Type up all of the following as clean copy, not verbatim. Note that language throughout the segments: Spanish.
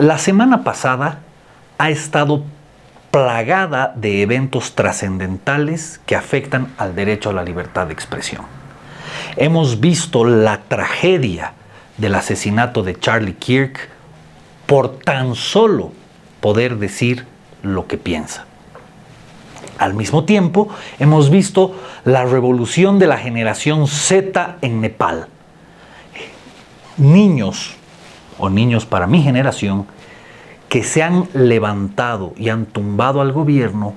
La semana pasada ha estado plagada de eventos trascendentales que afectan al derecho a la libertad de expresión. Hemos visto la tragedia del asesinato de Charlie Kirk por tan solo poder decir lo que piensa. Al mismo tiempo, hemos visto la revolución de la generación Z en Nepal. Niños para mi generación, que se han levantado y han tumbado al gobierno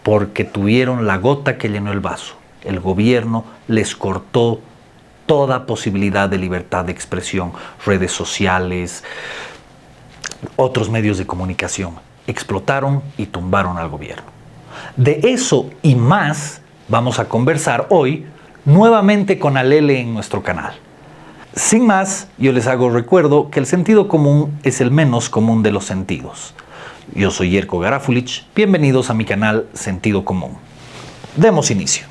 porque tuvieron la gota que llenó el vaso. El gobierno les cortó toda posibilidad de libertad de expresión, redes sociales, otros medios de comunicación. Explotaron y tumbaron al gobierno. De eso y más vamos a conversar hoy nuevamente con Alele en nuestro canal. Sin más, yo les hago recuerdo que el sentido común es el menos común de los sentidos. Yo soy Jerko Garafulich, bienvenidos a mi canal Sentido Común. Demos inicio.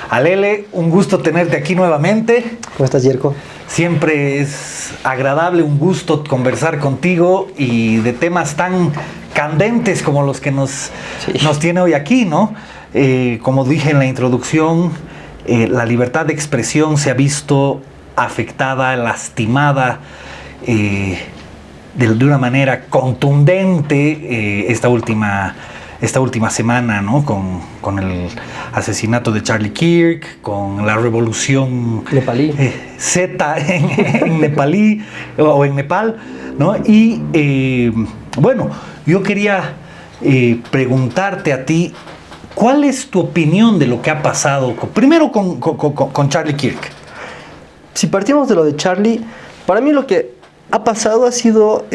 Alele, un gusto tenerte aquí nuevamente. ¿Cómo estás, Jerko? Siempre es agradable, un gusto conversar contigo y de temas tan candentes como los que nos tiene hoy aquí, ¿no? Como dije en la introducción, la libertad de expresión se ha visto afectada, lastimada de una manera contundente esta última semana, ¿no? Con el asesinato de Charlie Kirk, con la revolución nepalí. Z en nepalí o en Nepal, ¿no? Y bueno, yo quería preguntarte a ti, ¿cuál es tu opinión de lo que ha pasado? Primero con Charlie Kirk. Si partimos de lo de Charlie, para mí lo que ha pasado ha sido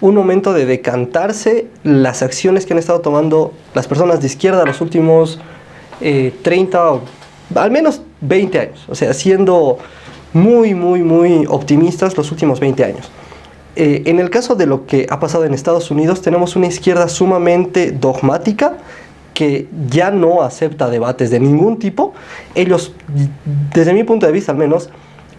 un momento de decantarse las acciones que han estado tomando las personas de izquierda los últimos 30 o al menos 20 años. O sea, siendo muy optimistas los últimos 20 años. En el caso de lo que ha pasado en Estados Unidos, tenemos una izquierda sumamente dogmática que ya no acepta debates de ningún tipo. Ellos, desde mi punto de vista al menos,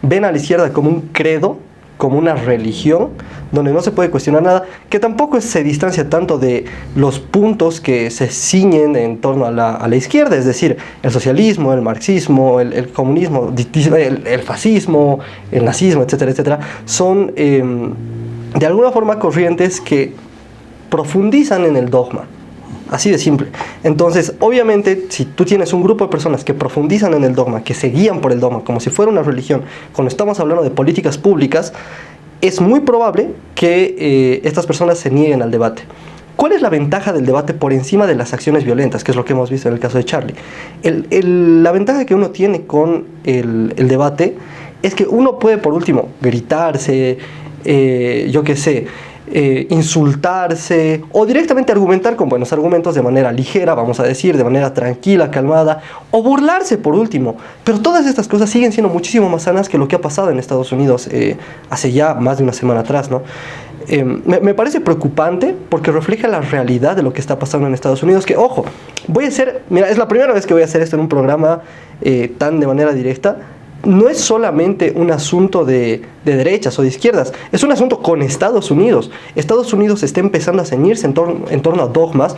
ven a la izquierda como un credo, como una religión donde no se puede cuestionar nada, que tampoco se distancia tanto de los puntos que se ciñen en torno a la izquierda, es decir, el socialismo, el marxismo, el comunismo, el fascismo, el nazismo, etcétera, etcétera, son de alguna forma corrientes que profundizan en el dogma. Así de simple. Entonces, obviamente, si tú tienes un grupo de personas que profundizan en el dogma, que se guían por el dogma, como si fuera una religión, cuando estamos hablando de políticas públicas, es muy probable que estas personas se nieguen al debate. ¿Cuál es la ventaja del debate por encima de las acciones violentas? Que es lo que hemos visto en el caso de Charlie. La ventaja que uno tiene con el debate es que uno puede, por último, gritarse, yo qué sé, insultarse o directamente argumentar con buenos argumentos de manera ligera, vamos a decir, de manera tranquila, calmada, o burlarse por último. Pero todas estas cosas siguen siendo muchísimo más sanas que lo que ha pasado en Estados Unidos hace ya más de una semana atrás, ¿no? Me parece preocupante porque refleja la realidad de lo que está pasando en Estados Unidos, que, ojo, mira, es la primera vez que voy a hacer esto en un programa tan de manera directa. No es solamente un asunto de derechas o de izquierdas, es un asunto con Estados Unidos. Estados Unidos está empezando a ceñirse en torno a dogmas,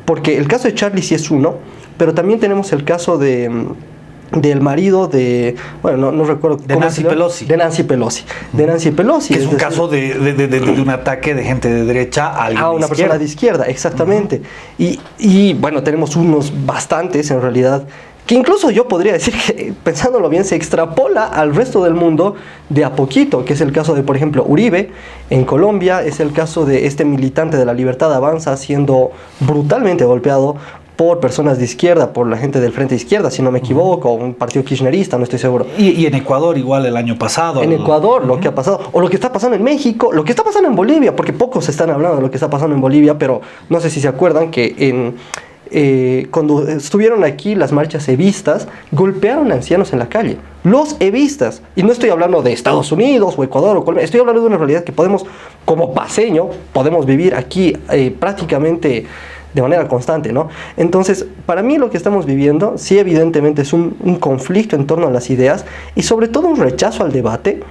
porque el caso de Charlie sí es uno, pero también tenemos el caso del marido de, bueno, no recuerdo de Nancy Pelosi. De Nancy Pelosi. De Nancy Pelosi. Que es un caso de un ataque de gente de derecha a alguien una persona de izquierda, exactamente. Y bueno, tenemos unos bastantes en realidad, que incluso yo podría decir que, pensándolo bien, se extrapola al resto del mundo de a poquito, que es el caso de, por ejemplo, Uribe en Colombia, es el caso de este militante de la Libertad Avanza siendo brutalmente golpeado por personas de izquierda, por la gente del Frente Izquierda, si no me equivoco, un partido kirchnerista, no estoy seguro. Y en Ecuador igual el año pasado. En Ecuador, lo que ha pasado, o lo que está pasando en México, lo que está pasando en Bolivia, porque pocos están hablando de lo que está pasando en Bolivia, pero no sé si se acuerdan que cuando estuvieron aquí las marchas evistas, golpearon a ancianos en la calle. Los evistas. Y no estoy hablando de Estados Unidos o Ecuador o Colombia, estoy hablando de una realidad que podemos, como paseño, podemos vivir aquí prácticamente de manera constante, ¿no? Entonces, para mí lo que estamos viviendo, sí, evidentemente es un conflicto en torno a las ideas y sobre todo un rechazo al debate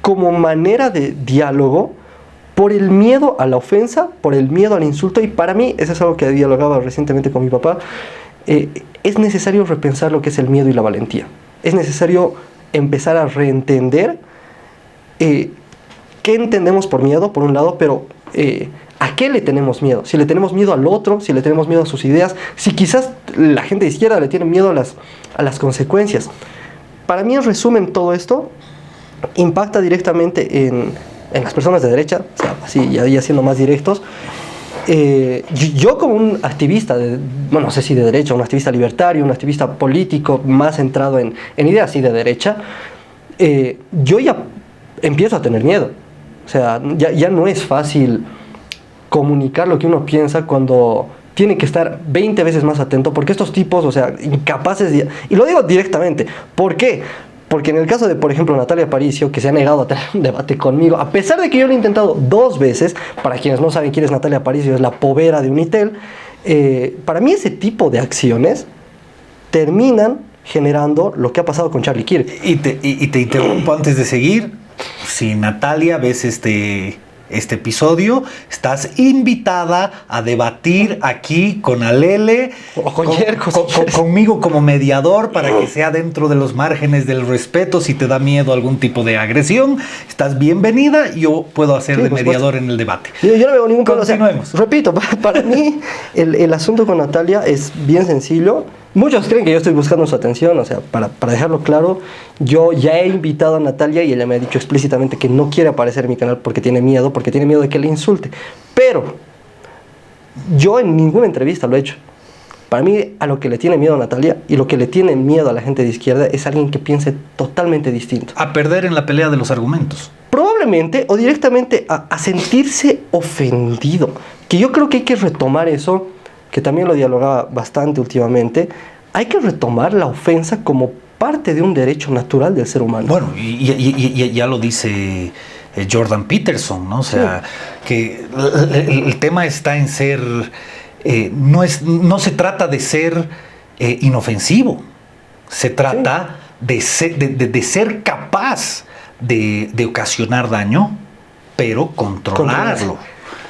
como manera de diálogo por el miedo a la ofensa, por el miedo al insulto, y para mí, eso es algo que dialogaba recientemente con mi papá, es necesario repensar lo que es el miedo y la valentía. Es necesario empezar a reentender qué entendemos por miedo, por un lado, pero ¿a qué le tenemos miedo? Si le tenemos miedo al otro, si le tenemos miedo a sus ideas, si quizás la gente de izquierda le tiene miedo a las consecuencias. Para mí, en resumen, todo esto impacta directamente en las personas de derecha, o sea, así ya siendo más directos. Yo como un activista, bueno, no sé si de derecha, un activista libertario, un activista político más centrado en ideas así de derecha, yo ya empiezo a tener miedo. O sea, ya no es fácil comunicar lo que uno piensa cuando tiene que estar 20 veces más atento, porque estos tipos, o sea, incapaces de... Y lo digo directamente, ¿por qué? Porque en el caso de, por ejemplo, Natalia Aparicio, que se ha negado a tener un debate conmigo, a pesar de que yo lo he intentado 2 veces, para quienes no saben quién es Natalia Aparicio, es la povera de Unitel, para mí ese tipo de acciones terminan generando lo que ha pasado con Charlie Kirk. Y te interrumpo antes de seguir. Si Natalia ves este episodio, estás invitada a debatir aquí con Alele o con Yerko, conmigo como mediador, para que sea dentro de los márgenes del respeto. Si te da miedo algún tipo de agresión, estás bienvenida. Yo puedo hacer de mediador en el debate. Yo no veo ningún problema. Continuemos. O sea, repito, para mí el asunto con Natalia es bien sencillo. Muchos creen que yo estoy buscando su atención, o sea, para dejarlo claro, yo ya he invitado a Natalia y ella me ha dicho explícitamente que no quiere aparecer en mi canal porque tiene miedo de que le insulte. Pero yo en ninguna entrevista lo he hecho. Para mí, a lo que le tiene miedo a Natalia y lo que le tiene miedo a la gente de izquierda es alguien que piense totalmente distinto. A perder en la pelea de los argumentos. Probablemente, o directamente a sentirse ofendido. Que yo creo que hay que retomar eso, que también lo dialogaba bastante últimamente. Hay que retomar la ofensa como parte de un derecho natural del ser humano. Bueno, y ya lo dice Jordan Peterson, ¿no? O sea, sí, que el tema está en ser... no se trata de ser inofensivo. Se trata de ser capaz de ocasionar daño, pero controlarlo.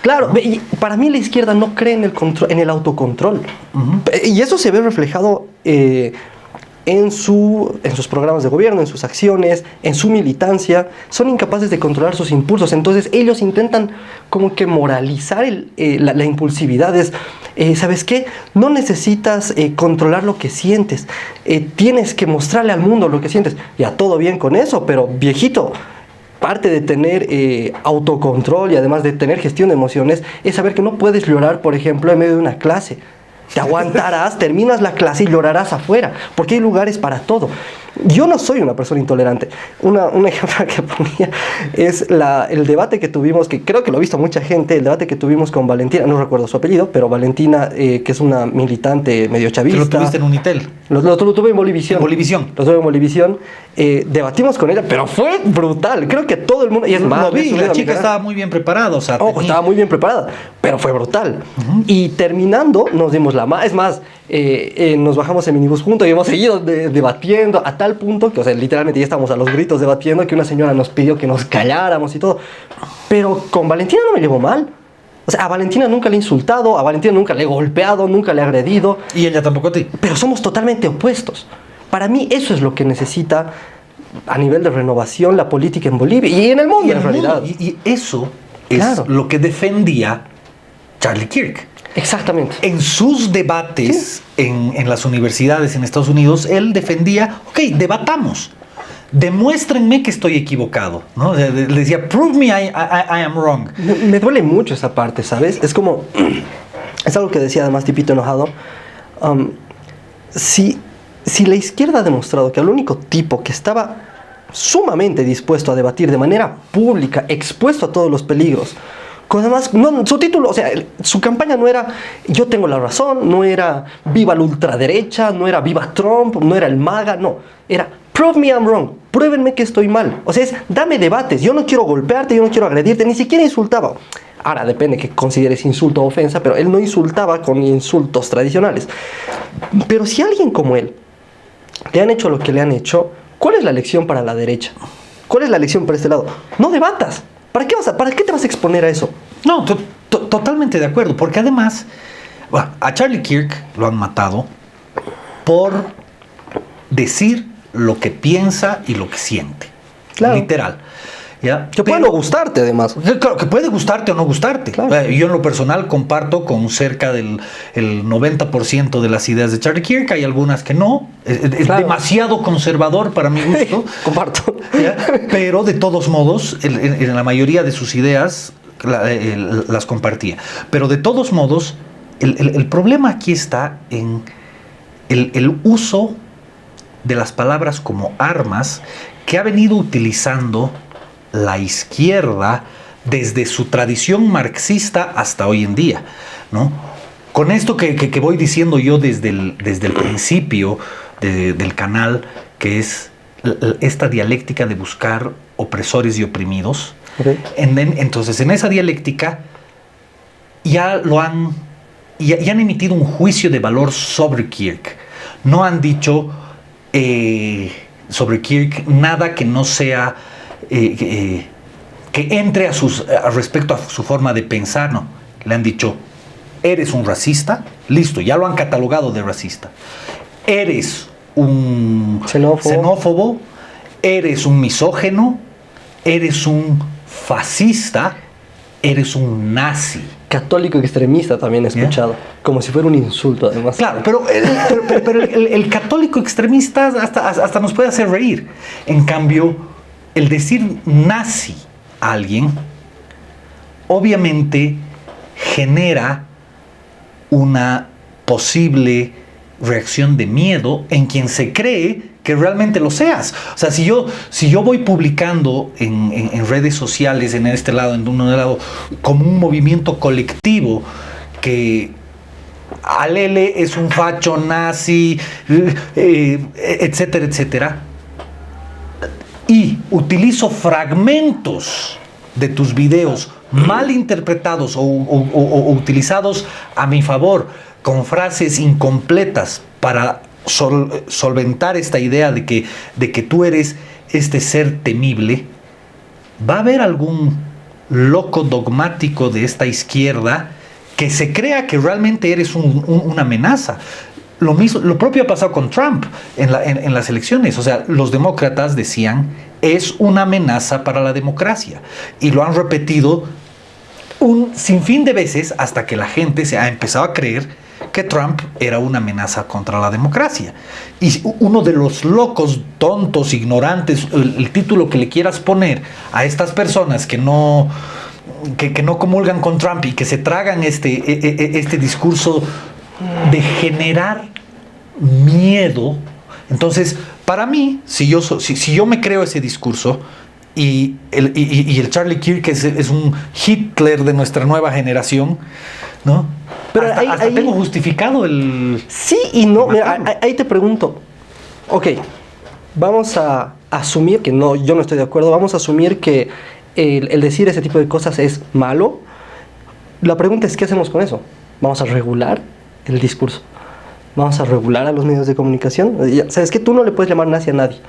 Claro, y para mí la izquierda no cree en el autocontrol. Uh-huh. Y eso se ve reflejado en sus programas de gobierno, en sus acciones, en su militancia. Son incapaces de controlar sus impulsos. Entonces ellos intentan como que moralizar la impulsividad. ¿Sabes qué? No necesitas controlar lo que sientes. Tienes que mostrarle al mundo lo que sientes. Ya, todo bien con eso, pero viejito... Parte de tener autocontrol y además de tener gestión de emociones es saber que no puedes llorar, por ejemplo, en medio de una clase. Te aguantarás, terminas la clase y llorarás afuera, porque hay lugares para todo. Yo no soy una persona intolerante. Un ejemplo que ponía es el debate que tuvimos, que creo que lo ha visto mucha gente, el debate que tuvimos con Valentina, no recuerdo su apellido, pero Valentina, que es una militante medio chavista. ¿Lo tuviste en Unitel? Lo tuve en Bolivisión. ¿En Bolivisión? Lo tuve en Bolivisión. Debatimos con ella, pero fue brutal. Creo que todo el mundo... Y es más, lo vi, la chica estaba muy bien preparada. O sea, estaba muy bien preparada, pero fue brutal. Uh-huh. Y terminando, nos dimos la mano. Es más, nos bajamos en minibús juntos y hemos seguido debatiendo a tal punto que, o sea, literalmente ya estábamos a los gritos debatiendo, que una señora nos pidió que nos calláramos y todo. Pero con Valentina no me llevo mal. O sea, a Valentina nunca le he insultado, a Valentina nunca le he golpeado, nunca le he agredido. Y ella tampoco a ti. Pero somos totalmente opuestos. Para mí eso es lo que necesita a nivel de renovación la política en Bolivia y en el mundo en realidad. Y eso es lo que defendía Charlie Kirk. Exactamente. En sus debates en las universidades en Estados Unidos, él defendía, debatamos. Demuéstrenme que estoy equivocado, ¿no? Le decía, prove me I am wrong. Me duele mucho esa parte, ¿sabes? Es como, es algo que decía además Tipito Enojado. Si la izquierda ha demostrado que el único tipo que estaba sumamente dispuesto a debatir de manera pública, expuesto a todos los peligros, además, su título, o sea, su campaña no era yo tengo la razón, no era viva la ultraderecha, no era viva Trump, no era el MAGA, no, era prove me I'm wrong, pruébenme que estoy mal. O sea, es dame debates, yo no quiero golpearte, yo no quiero agredirte, ni siquiera insultaba. Ahora, depende que consideres insulto o ofensa, pero él no insultaba con insultos tradicionales. Pero si a alguien como él le han hecho lo que le han hecho, ¿cuál es la lección para la derecha? ¿Cuál es la lección para este lado? No debatas. ¿Para qué te vas a exponer a eso? No, totalmente de acuerdo, porque además, bueno, a Charlie Kirk lo han matado por decir lo que piensa y lo que siente. Claro. Literal. ¿Ya? Que puede no gustarte, además. Claro, que puede gustarte o no gustarte. Claro. Yo en lo personal comparto con cerca del el 90% de las ideas de Charlie Kirk. Hay algunas que no. Es Claro. demasiado conservador para mi gusto. Comparto. ¿Ya? Pero de todos modos, en la mayoría de sus ideas las compartía. Pero de todos modos, el problema aquí está en el uso de las palabras como armas que ha venido utilizando la izquierda desde su tradición marxista hasta hoy en día, ¿no? Con esto que voy diciendo yo desde el principio del canal, que es esta dialéctica de buscar opresores y oprimidos. Okay. Entonces, en esa dialéctica ya han emitido un juicio de valor sobre Kirk. No han dicho sobre Kirk nada que no sea que entre respecto a su forma de pensar. No, le han dicho: eres un racista, listo, ya lo han catalogado de racista. Eres un xenófobo, eres un misógeno, eres un fascista, eres un nazi. Católico extremista también he escuchado, como si fuera un insulto, además. Claro, pero el católico extremista hasta nos puede hacer reír. En cambio, el decir nazi a alguien obviamente genera una posible reacción de miedo en quien se cree que realmente lo seas. O sea, si yo voy publicando en redes sociales, en este lado, en un lado, como un movimiento colectivo que Alele es un facho nazi, etcétera, etcétera, y utilizo fragmentos de tus videos mal interpretados o utilizados a mi favor con frases incompletas para solventar esta idea de que tú eres este ser temible, va a haber algún loco dogmático de esta izquierda que se crea que realmente eres una amenaza. Lo propio ha pasado con Trump en las elecciones. O sea, los demócratas decían: es una amenaza para la democracia. Y lo han repetido un sinfín de veces hasta que la gente se ha empezado a creer que Trump era una amenaza contra la democracia. Y uno de los locos, tontos, ignorantes, el título que le quieras poner a estas personas que no comulgan con Trump y que se tragan este discurso de generar miedo. Entonces, para mí, si yo me creo ese discurso y el Charlie Kirk es un Hitler de nuestra nueva generación, ¿no? Pero hasta tengo justificado el... Sí y no. Mira, ahí te pregunto. Ok, vamos a asumir que no, yo no estoy de acuerdo. Vamos a asumir que el decir ese tipo de cosas es malo. La pregunta es: ¿qué hacemos con eso? ¿Vamos a regular el discurso? ¿Vamos a regular a los medios de comunicación? ¿Sabes qué? Tú no le puedes llamar nazi a nadie.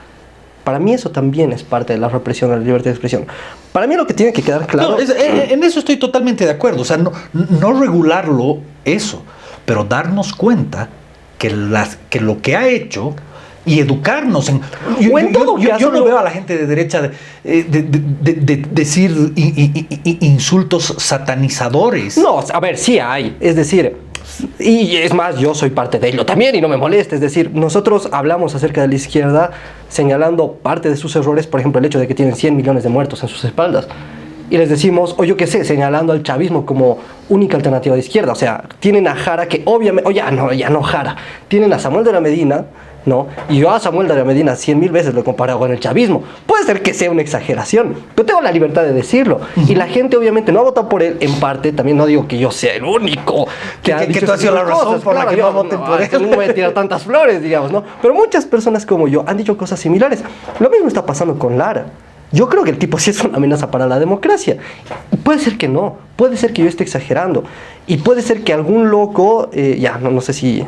Para mí eso también es parte de la represión a la libertad de expresión. Para mí lo que tiene que quedar claro... No, en eso estoy totalmente de acuerdo. O sea, no regularlo eso, pero darnos cuenta que lo que ha hecho y educarnos en... Yo no veo a la gente de derecha decir insultos satanizadores. No, a ver, sí hay. Es decir... Y es más, yo soy parte de ello también y no me molesta. Es decir, nosotros hablamos acerca de la izquierda señalando parte de sus errores, por ejemplo, el hecho de que tienen 100 millones de muertos en sus espaldas. Y les decimos, o yo qué sé, señalando al chavismo como única alternativa de izquierda. O sea, tienen a Jara, que obviamente... ya no Jara. Tienen a Samuel de la Medina, ¿no? Y yo a Samuel de la Medina 100.000 veces lo he comparado con el chavismo. Puede ser que sea una exageración, pero tengo la libertad de decirlo. Y la gente obviamente no ha votado por él, en parte. También no digo que yo sea el único que ha dicho tú has sido la razón cosas. por la que no voten por él. No voy a tirar tantas flores, digamos, ¿no? Pero muchas personas como yo han dicho cosas similares. Lo mismo está pasando con Lara. Yo creo que el tipo sí es una amenaza para la democracia. Puede ser que no, puede ser que yo esté exagerando. Y puede ser que algún loco, no sé si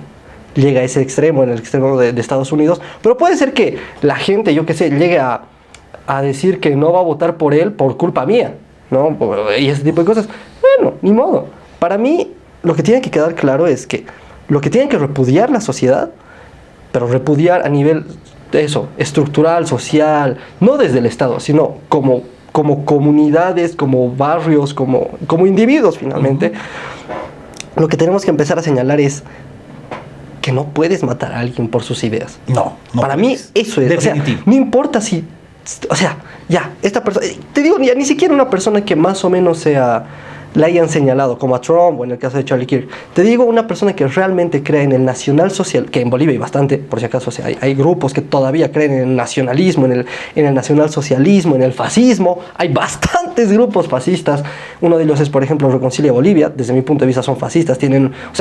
llega a ese extremo, en el extremo de Estados Unidos, pero puede ser que la gente, yo qué sé, llegue a decir que no va a votar por él por culpa mía, ¿no? Y ese tipo de cosas. Bueno, ni modo. Para mí, lo que tiene que quedar claro es que lo que tiene que repudiar la sociedad, pero repudiar a nivel de eso, estructural, social, no desde el Estado, sino como comunidades, como barrios, como individuos finalmente, lo que tenemos que empezar a señalar es que no puedes matar a alguien por sus ideas. No Para puedes. mí eso es. Definitivo. O sea, no importa si... O sea, ya, esta persona... Te digo, ya ni siquiera una persona que más o menos sea... la hayan señalado, como a Trump o en el caso de Charlie Kirk. Te digo, una persona que realmente cree en el nacionalsocial, que en Bolivia hay bastante, por si acaso, o sea, hay grupos que todavía creen en el nacionalismo, en el nacionalsocialismo, en el fascismo. Hay bastantes grupos fascistas. Uno de ellos es, por ejemplo, Reconcilia Bolivia. Desde mi punto de vista son fascistas.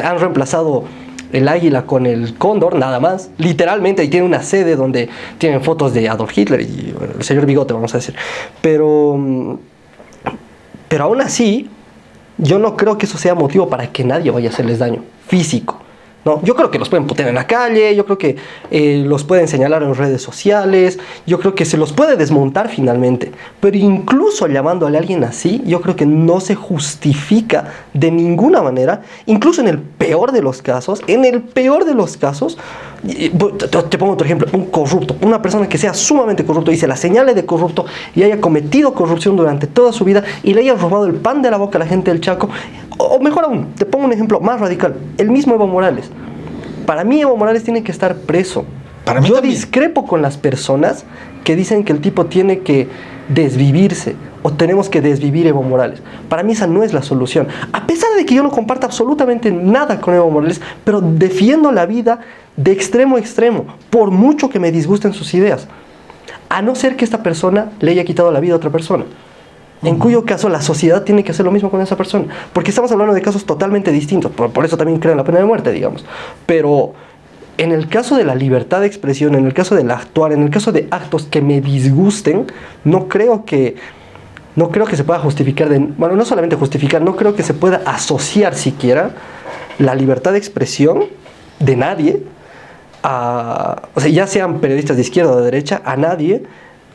Han reemplazado el águila con el cóndor, nada más. Literalmente, y tiene una sede donde tienen fotos de Adolf Hitler y el señor Bigote, vamos a decir. Pero aún así, yo no creo que eso sea motivo para que nadie vaya a hacerles daño físico. No, yo creo que los pueden putear en la calle, yo creo que los pueden señalar en redes sociales, yo creo que se los puede desmontar finalmente, pero incluso llamándole a alguien así, yo creo que no se justifica de ninguna manera, incluso en el peor de los casos, te pongo otro ejemplo, un corrupto, una persona que sea sumamente corrupto y se la señale de corrupto y haya cometido corrupción durante toda su vida y le haya robado el pan de la boca a la gente del Chaco, o mejor aún, te pongo un ejemplo más radical, el mismo Evo Morales. Para mí Evo Morales tiene que estar preso. Para mí yo también. Discrepo con las personas que dicen que el tipo tiene que desvivirse o tenemos que desvivir Evo Morales. Para mí esa no es la solución. A pesar de que yo no comparta absolutamente nada con Evo Morales, pero defiendo la vida de extremo a extremo, por mucho que me disgusten sus ideas. A no ser que esta persona le haya quitado la vida a otra persona. En cuyo caso la sociedad tiene que hacer lo mismo con esa persona. Porque estamos hablando de casos totalmente distintos. Por eso también creen la pena de muerte, digamos. Pero en el caso de la libertad de expresión, en el caso del actuar, en el caso de actos que me disgusten, no creo que se pueda justificar, bueno, no solamente justificar, no creo que se pueda asociar siquiera la libertad de expresión de nadie, o sea, ya sean periodistas de izquierda o de derecha, a nadie,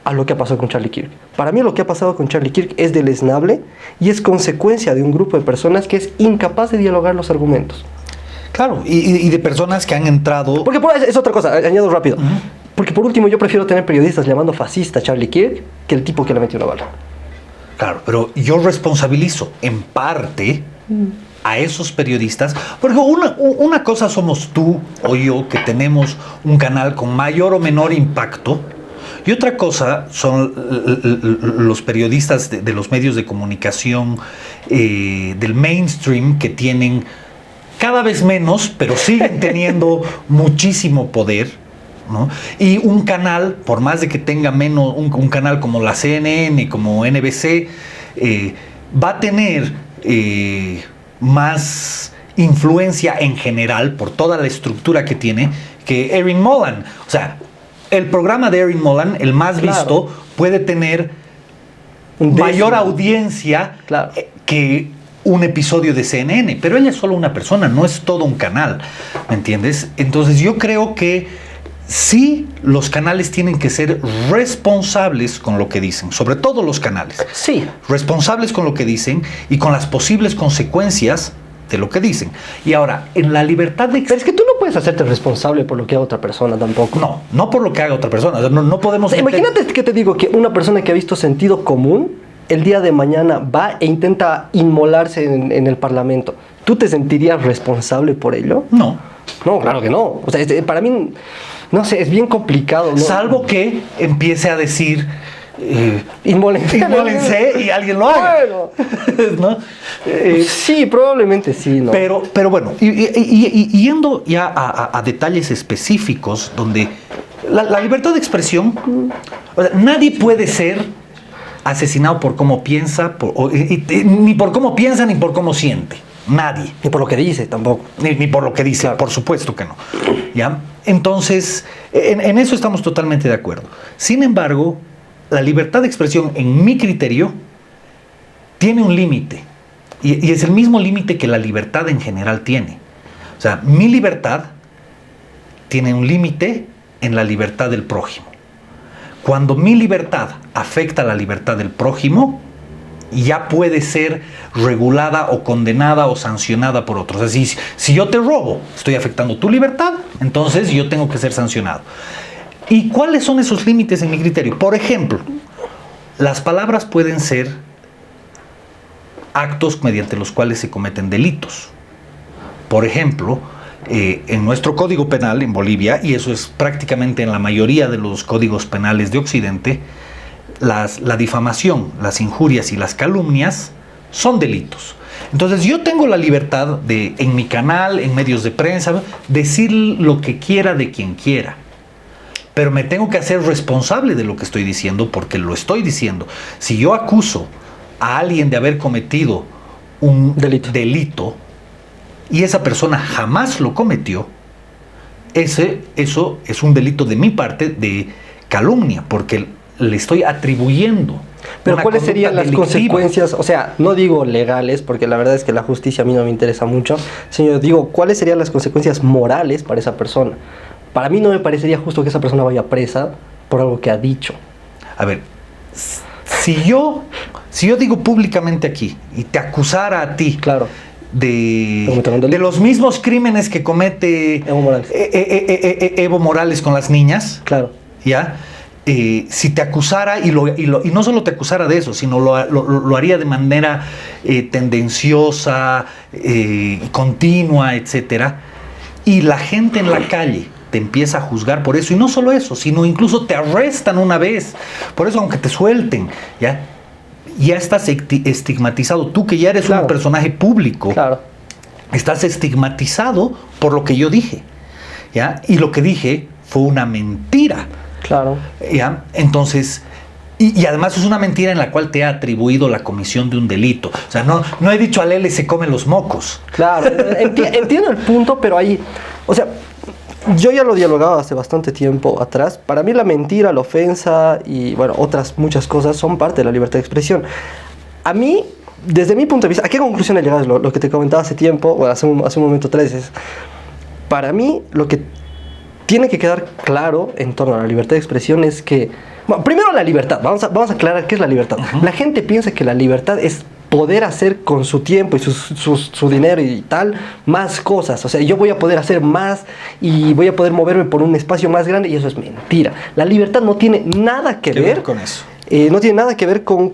a lo que ha pasado con Charlie Kirk. Para mí lo que ha pasado con Charlie Kirk es deleznable y es consecuencia de un grupo de personas que es incapaz de dialogar los argumentos. Claro, y de personas que han entrado... Porque es otra cosa, añado rápido. Porque por último yo prefiero tener periodistas llamando fascista a Charlie Kirk que el tipo que le metió una bala. Claro, pero yo responsabilizo en parte a esos periodistas, porque una cosa somos tú o yo que tenemos un canal con mayor o menor impacto, y otra cosa son los periodistas de los medios de comunicación del mainstream que tienen cada vez menos, pero siguen teniendo muchísimo poder, ¿no? Y un canal, por más de que tenga menos, un canal como la CNN, como NBC, va a tener más influencia en general por toda la estructura que tiene que Erin Molan. O sea, el programa de Erin Molan, el más visto, puede tener mayor audiencia que un episodio de CNN, pero ella es solo una persona, no es todo un canal, ¿me entiendes? Entonces yo creo que sí, los canales tienen que ser responsables con lo que dicen, sobre todo los canales. Sí. Responsables con lo que dicen y con las posibles consecuencias de lo que dicen. Y ahora, en la libertad de... Pero es que tú no puedes hacerte responsable por lo que haga otra persona tampoco. No por lo que haga otra persona. O sea, no podemos... O sea, imagínate que te digo que una persona que ha visto sentido común, el día de mañana va e intenta inmolarse en el Parlamento. ¿Tú te sentirías responsable por ello? No. No, claro que no. O sea, para mí, no sé, es bien complicado, ¿no? Salvo que empiece a decir... Inmólense y alguien lo haga. Bueno. ¿No? Sí, probablemente sí, ¿no? Pero bueno, y yendo ya a detalles específicos donde la libertad de expresión, o sea, nadie puede ser asesinado por cómo piensa, ni por cómo piensa ni por cómo siente. Nadie. Ni por lo que dice tampoco. Ni por lo que dice, claro. Por supuesto que no. ¿Ya? Entonces, en eso estamos totalmente de acuerdo. Sin embargo, la libertad de expresión, en mi criterio, tiene un límite. Y es el mismo límite que la libertad en general tiene. O sea, mi libertad tiene un límite en la libertad del prójimo. Cuando mi libertad afecta la libertad del prójimo, ya puede ser regulada o condenada o sancionada por otros. Es decir, si yo te robo, estoy afectando tu libertad, entonces yo tengo que ser sancionado. ¿Y cuáles son esos límites en mi criterio? Por ejemplo, las palabras pueden ser actos mediante los cuales se cometen delitos. Por ejemplo, en nuestro Código Penal en Bolivia, y eso es prácticamente en la mayoría de los códigos penales de Occidente, la difamación, las injurias y las calumnias son delitos. Entonces yo tengo la libertad de, en mi canal, en medios de prensa, decir lo que quiera de quien quiera. Pero me tengo que hacer responsable de lo que estoy diciendo, porque lo estoy diciendo. Si yo acuso a alguien de haber cometido un delito y esa persona jamás lo cometió, eso es un delito de mi parte de calumnia, porque le estoy atribuyendo. Pero ¿cuáles serían las consecuencias? O sea, no digo legales, porque la verdad es que la justicia a mí no me interesa mucho, sino digo, ¿cuáles serían las consecuencias morales para esa persona? Para mí no me parecería justo que esa persona vaya presa por algo que ha dicho. A ver, si yo digo públicamente aquí y te acusara a ti, claro, de los mismos crímenes que comete Evo Morales, Evo Morales con las niñas, claro, ¿ya? Si te acusara y no solo te acusara de eso, sino lo haría de manera tendenciosa, continua, etcétera, y la gente en la calle te empieza a juzgar por eso, y no solo eso, sino incluso te arrestan una vez, por eso aunque te suelten, ya estás estigmatizado, tú que ya eres un personaje público, estás estigmatizado por lo que yo dije, ¿ya? Y lo que dije fue una mentira. Claro. ¿Ya? Entonces, y además es una mentira en la cual te ha atribuido la comisión de un delito. O sea, no he dicho a Lele se come los mocos. Claro, entiendo el punto, pero ahí, o sea, yo ya lo dialogaba hace bastante tiempo atrás. Para mí la mentira, la ofensa y, bueno, otras muchas cosas son parte de la libertad de expresión. A mí, desde mi punto de vista, ¿a qué conclusión he llegado? Lo que te comentaba hace tiempo, o hace un momento atrás, es, para mí, lo que tiene que quedar claro en torno a la libertad de expresión es que, bueno, primero la libertad, vamos a aclarar qué es la libertad. La gente piensa que la libertad es poder hacer con su tiempo y su dinero y tal, más cosas. O sea, yo voy a poder hacer más y voy a poder moverme por un espacio más grande, y eso es mentira. La libertad no tiene nada que ver con eso. No tiene nada que ver con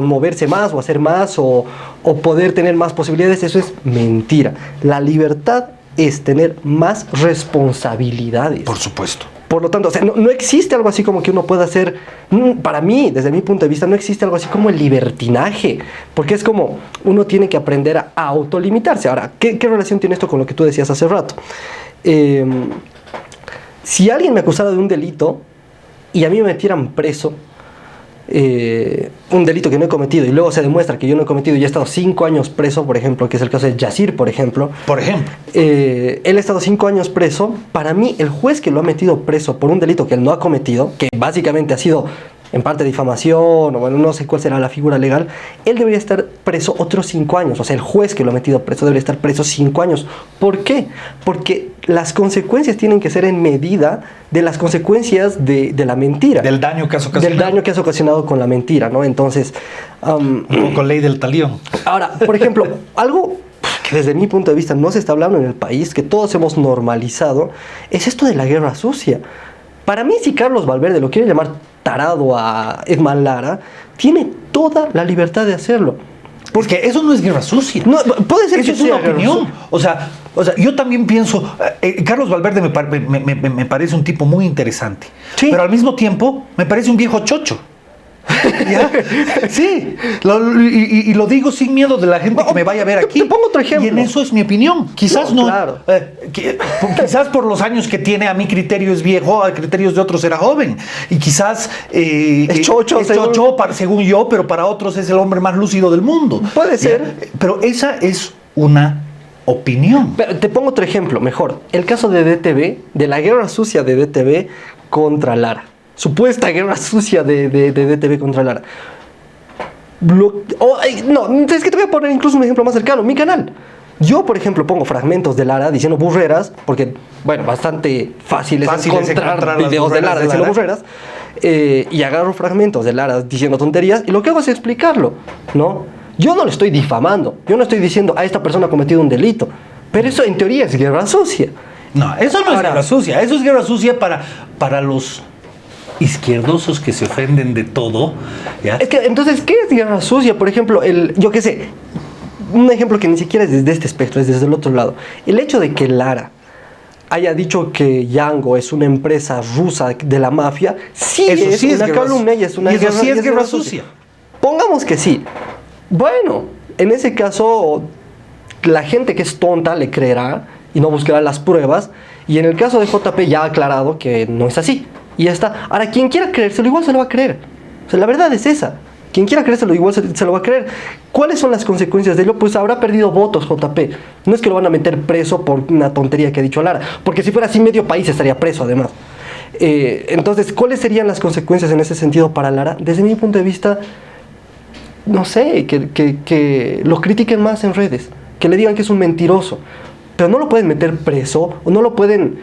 moverse más o hacer más o poder tener más posibilidades. Eso es mentira. La libertad es tener más responsabilidades. Por supuesto. Por lo tanto, o sea, no existe algo así como que uno pueda hacer, para mí, desde mi punto de vista, no existe algo así como el libertinaje, porque es como, uno tiene que aprender a autolimitarse. Ahora, ¿qué relación tiene esto con lo que tú decías hace rato? Si alguien me acusara de un delito y a mí me metieran preso, un delito que no he cometido, y luego se demuestra que yo no he cometido y he estado 5 años preso, por ejemplo, que es el caso de Yacir, por ejemplo. Él ha estado 5 años preso. Para mí, el juez que lo ha metido preso por un delito que él no ha cometido, que básicamente ha sido en parte difamación, o bueno, no sé cuál será la figura legal, él debería estar preso otros 5 años. O sea, el juez que lo ha metido preso debería estar preso 5 años. ¿Por qué? Porque las consecuencias tienen que ser en medida de las consecuencias de la mentira. Del daño que has ocasionado. Del daño que has ocasionado con la mentira, ¿no? Entonces... un poco ley del talión. Ahora, por ejemplo, algo que desde mi punto de vista no se está hablando en el país, que todos hemos normalizado, es esto de la guerra sucia. Para mí, si Carlos Valverde lo quiere llamar tarado a Edman Lara, tiene toda la libertad de hacerlo. Porque eso no es guerra sucia. No, puede ser eso que es una opinión. O sea, yo también pienso, Carlos Valverde me parece un tipo muy interesante. Sí. Pero al mismo tiempo me parece un viejo chocho. ¿Ya? Sí, y lo digo sin miedo de la gente que me vaya a ver aquí. Te pongo otro ejemplo. Y en eso es mi opinión. Quizás no. Claro. Quizás por los años que tiene, a mi criterio es viejo, a criterios de otros era joven. Y quizás es chocho, según yo, pero para otros es el hombre más lúcido del mundo. Puede ser. ¿Ya? Pero esa es una opinión. Pero te pongo otro ejemplo, mejor. El caso de DTV, de la guerra sucia de DTV contra Lara. supuesta guerra sucia de DTV contra Lara. No, es que te voy a poner incluso un ejemplo más cercano, mi canal. Yo, por ejemplo, pongo fragmentos de Lara diciendo burreras, porque, bueno, bastante fácil es encontrar videos de Lara diciendo burreras, y agarro fragmentos de Lara diciendo tonterías, y lo que hago es explicarlo, ¿no? Yo no le estoy difamando, yo no estoy diciendo, esta persona ha cometido un delito, pero eso en teoría es guerra sucia. No, eso no es guerra sucia, eso es guerra sucia para los izquierdosos que se ofenden de todo, ¿ya? Es que, entonces, ¿qué es guerra sucia? Por ejemplo, yo qué sé, un ejemplo que ni siquiera es desde este espectro, es desde el otro lado. El hecho de que Lara haya dicho que Yango es una empresa rusa de la mafia, sí es una calumnia y es una guerra, sí es guerra sucia. Pongamos que sí. Bueno, en ese caso, la gente que es tonta le creerá y no buscará las pruebas. Y en el caso de JP ya ha aclarado que no es así. Y ya está. Ahora, quien quiera creérselo, igual se lo va a creer. O sea, la verdad es esa. Quien quiera creérselo, igual se lo va a creer. ¿Cuáles son las consecuencias de ello? Pues habrá perdido votos JP. No es que lo van a meter preso por una tontería que ha dicho Lara. Porque si fuera así, medio país estaría preso, además. Entonces, ¿cuáles serían las consecuencias en ese sentido para Lara? Desde mi punto de vista, no sé, que lo critiquen más en redes. Que le digan que es un mentiroso. Pero no lo pueden meter preso o no lo pueden...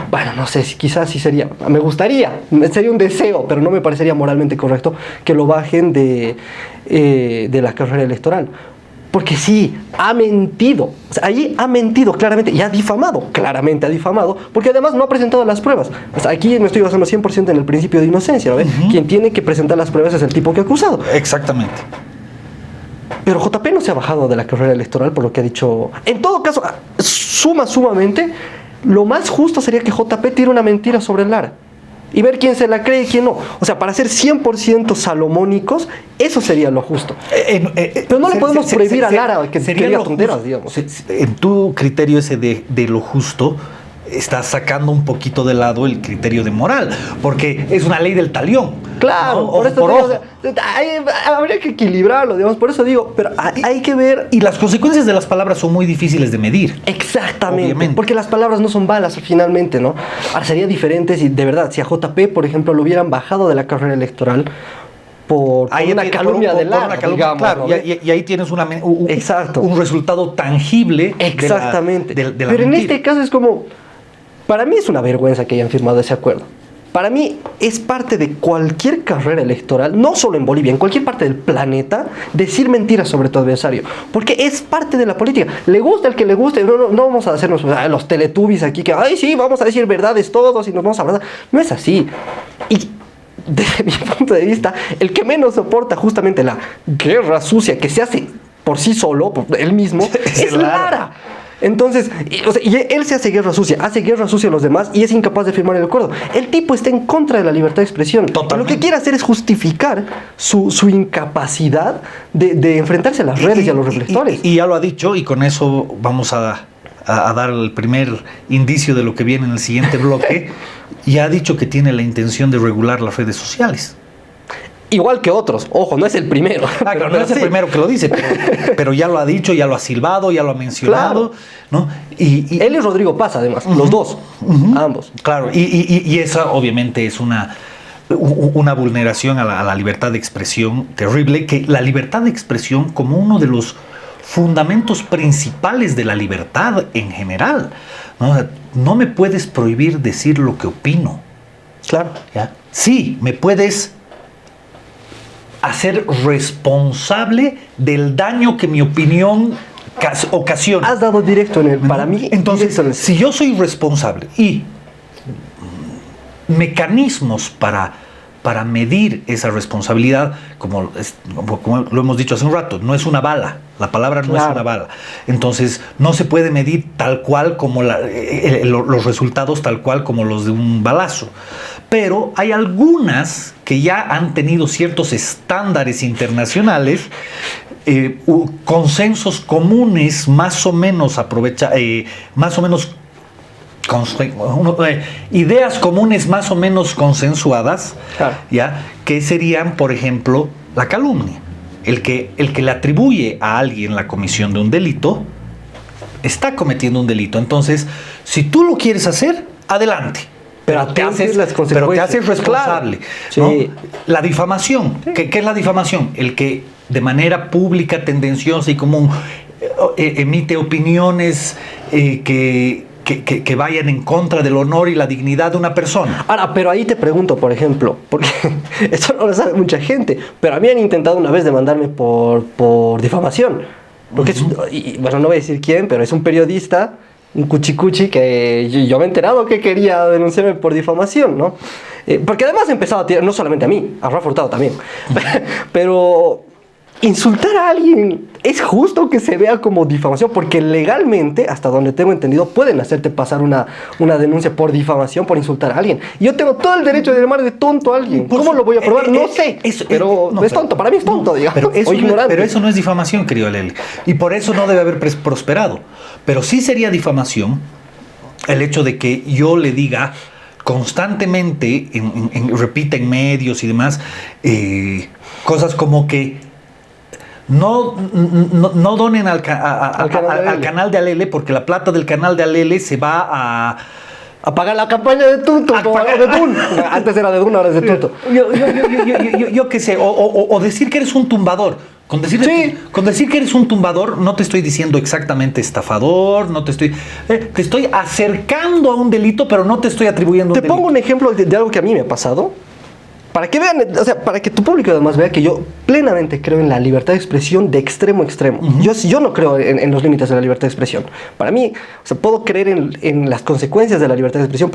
Bueno, no sé, quizás sí sería, me gustaría, sería un deseo, pero no me parecería moralmente correcto que lo bajen de la carrera electoral. Porque sí, ha mentido, o sea, allí ha mentido claramente y ha difamado, claramente ha difamado, porque además no ha presentado las pruebas. O sea, aquí me estoy basando 100% en el principio de inocencia, ¿no? Quien tiene que presentar las pruebas es el tipo que ha acusado. Exactamente. Pero JP no se ha bajado de la carrera electoral por lo que ha dicho. En todo caso, sumamente... Lo más justo sería que JP tire una mentira sobre Lara y ver quién se la cree y quién no. O sea, para ser 100% salomónicos, eso sería lo justo. Pero no le podemos prohibir a Lara que diga tonteras, digamos. En tu criterio ese de lo justo, estás sacando un poquito de lado el criterio de moral, porque es una ley del talión. Claro, ¿no? por eso digo, o sea, habría que equilibrarlo, digamos, por eso digo, pero hay que ver... Y las consecuencias de las palabras son muy difíciles de medir. Exactamente, obviamente. Porque las palabras no son balas finalmente, ¿no? Ahora sería diferente si, de verdad, si a JP, por ejemplo, lo hubieran bajado de la carrera electoral por una calumnia de Lara, digamos, claro, ¿no? y ahí tienes Exacto. un resultado tangible. Exactamente. de la pero mentira. En este caso es como... Para mí es una vergüenza que hayan firmado ese acuerdo. Para mí es parte de cualquier carrera electoral, no solo en Bolivia, en cualquier parte del planeta, decir mentiras sobre tu adversario. Porque es parte de la política. Le gusta el que le guste. No vamos a hacernos los teletubbies aquí que, ay, sí, vamos a decir verdades todos y nos vamos a hablar. No es así. Y desde mi punto de vista, el que menos soporta justamente la guerra sucia que se hace por sí solo, por él mismo, es Lara. Entonces, y él se hace guerra sucia a los demás y es incapaz de firmar el acuerdo. El tipo está en contra de la libertad de expresión. Totalmente. Lo que quiere hacer es justificar su incapacidad de enfrentarse a las redes y a los reflectores. Y ya lo ha dicho, y con eso vamos a dar el primer indicio de lo que viene en el siguiente bloque. Ya ha dicho que tiene la intención de regular las redes sociales. Igual que otros, ojo, no es el primero. Claro, no es el primero que lo dice, pero ya lo ha dicho, ya lo ha silbado, ya lo ha mencionado, claro. ¿no? Y él y Rodrigo Paz, además, los dos, ambos. Claro, y esa obviamente es una vulneración a la libertad de expresión terrible, que la libertad de expresión como uno de los fundamentos principales de la libertad en general, ¿no? O sea, no me puedes prohibir decir lo que opino. Claro. ¿Ya? Sí, me puedes hacer responsable del daño que mi opinión ocasiona. Has dado directo en él. Para mí, entonces, si yo soy responsable y mecanismos para medir esa responsabilidad, como lo hemos dicho hace un rato, no es una bala, la palabra no es una bala. Entonces, no se puede medir tal cual como los resultados tal cual como los de un balazo. Pero hay algunas que ya han tenido ciertos estándares internacionales, consensos comunes más o menos ideas comunes más o menos consensuadas, claro. ¿Ya? Que serían, por ejemplo, la calumnia. El que le atribuye a alguien la comisión de un delito, está cometiendo un delito. Entonces, si tú lo quieres hacer, adelante. pero te haces responsable. Claro. ¿no? Sí. La difamación. ¿Qué es la difamación? El que de manera pública, tendenciosa y común emite opiniones que vayan en contra del honor y la dignidad de una persona. Ahora, pero ahí te pregunto, por ejemplo, porque esto no lo sabe mucha gente, pero a mí han intentado una vez demandarme por difamación. Porque bueno, no voy a decir quién, pero es un periodista, un cuchicuchi, que yo me he enterado que quería denunciarme por difamación, ¿no? Porque además he empezado a tirar, no solamente a mí, a Rafa Hurtado también, pero insultar a alguien es justo que se vea como difamación, porque legalmente, hasta donde tengo entendido, pueden hacerte pasar una denuncia por difamación, por insultar a alguien. Y yo tengo todo el derecho de llamar de tonto a alguien. ¿Cómo lo voy a probar? No sé, pero es tonto, para mí es tonto, digamos. Pero eso no es difamación, querido Lele. Y por eso no debe haber prosperado. Pero sí sería difamación el hecho de que yo le diga constantemente, repita en medios y demás, cosas como que no donen al canal de Alele, porque la plata del canal de Alele se va a pagar la campaña de Tuto, de Dun. Antes era de Dun, ahora es de Tuto. Yo qué sé, o decir que eres un tumbador. Con decir que eres un tumbador, no te estoy diciendo exactamente estafador, no te estoy acercando a un delito, pero no te estoy atribuyendo un delito. Te pongo un ejemplo de algo que a mí me ha pasado. Para que vean, o sea, para que tu público además vea que yo plenamente creo en la libertad de expresión de extremo a extremo. Yo no creo en los límites de la libertad de expresión. Para mí, o sea, puedo creer en las consecuencias de la libertad de expresión,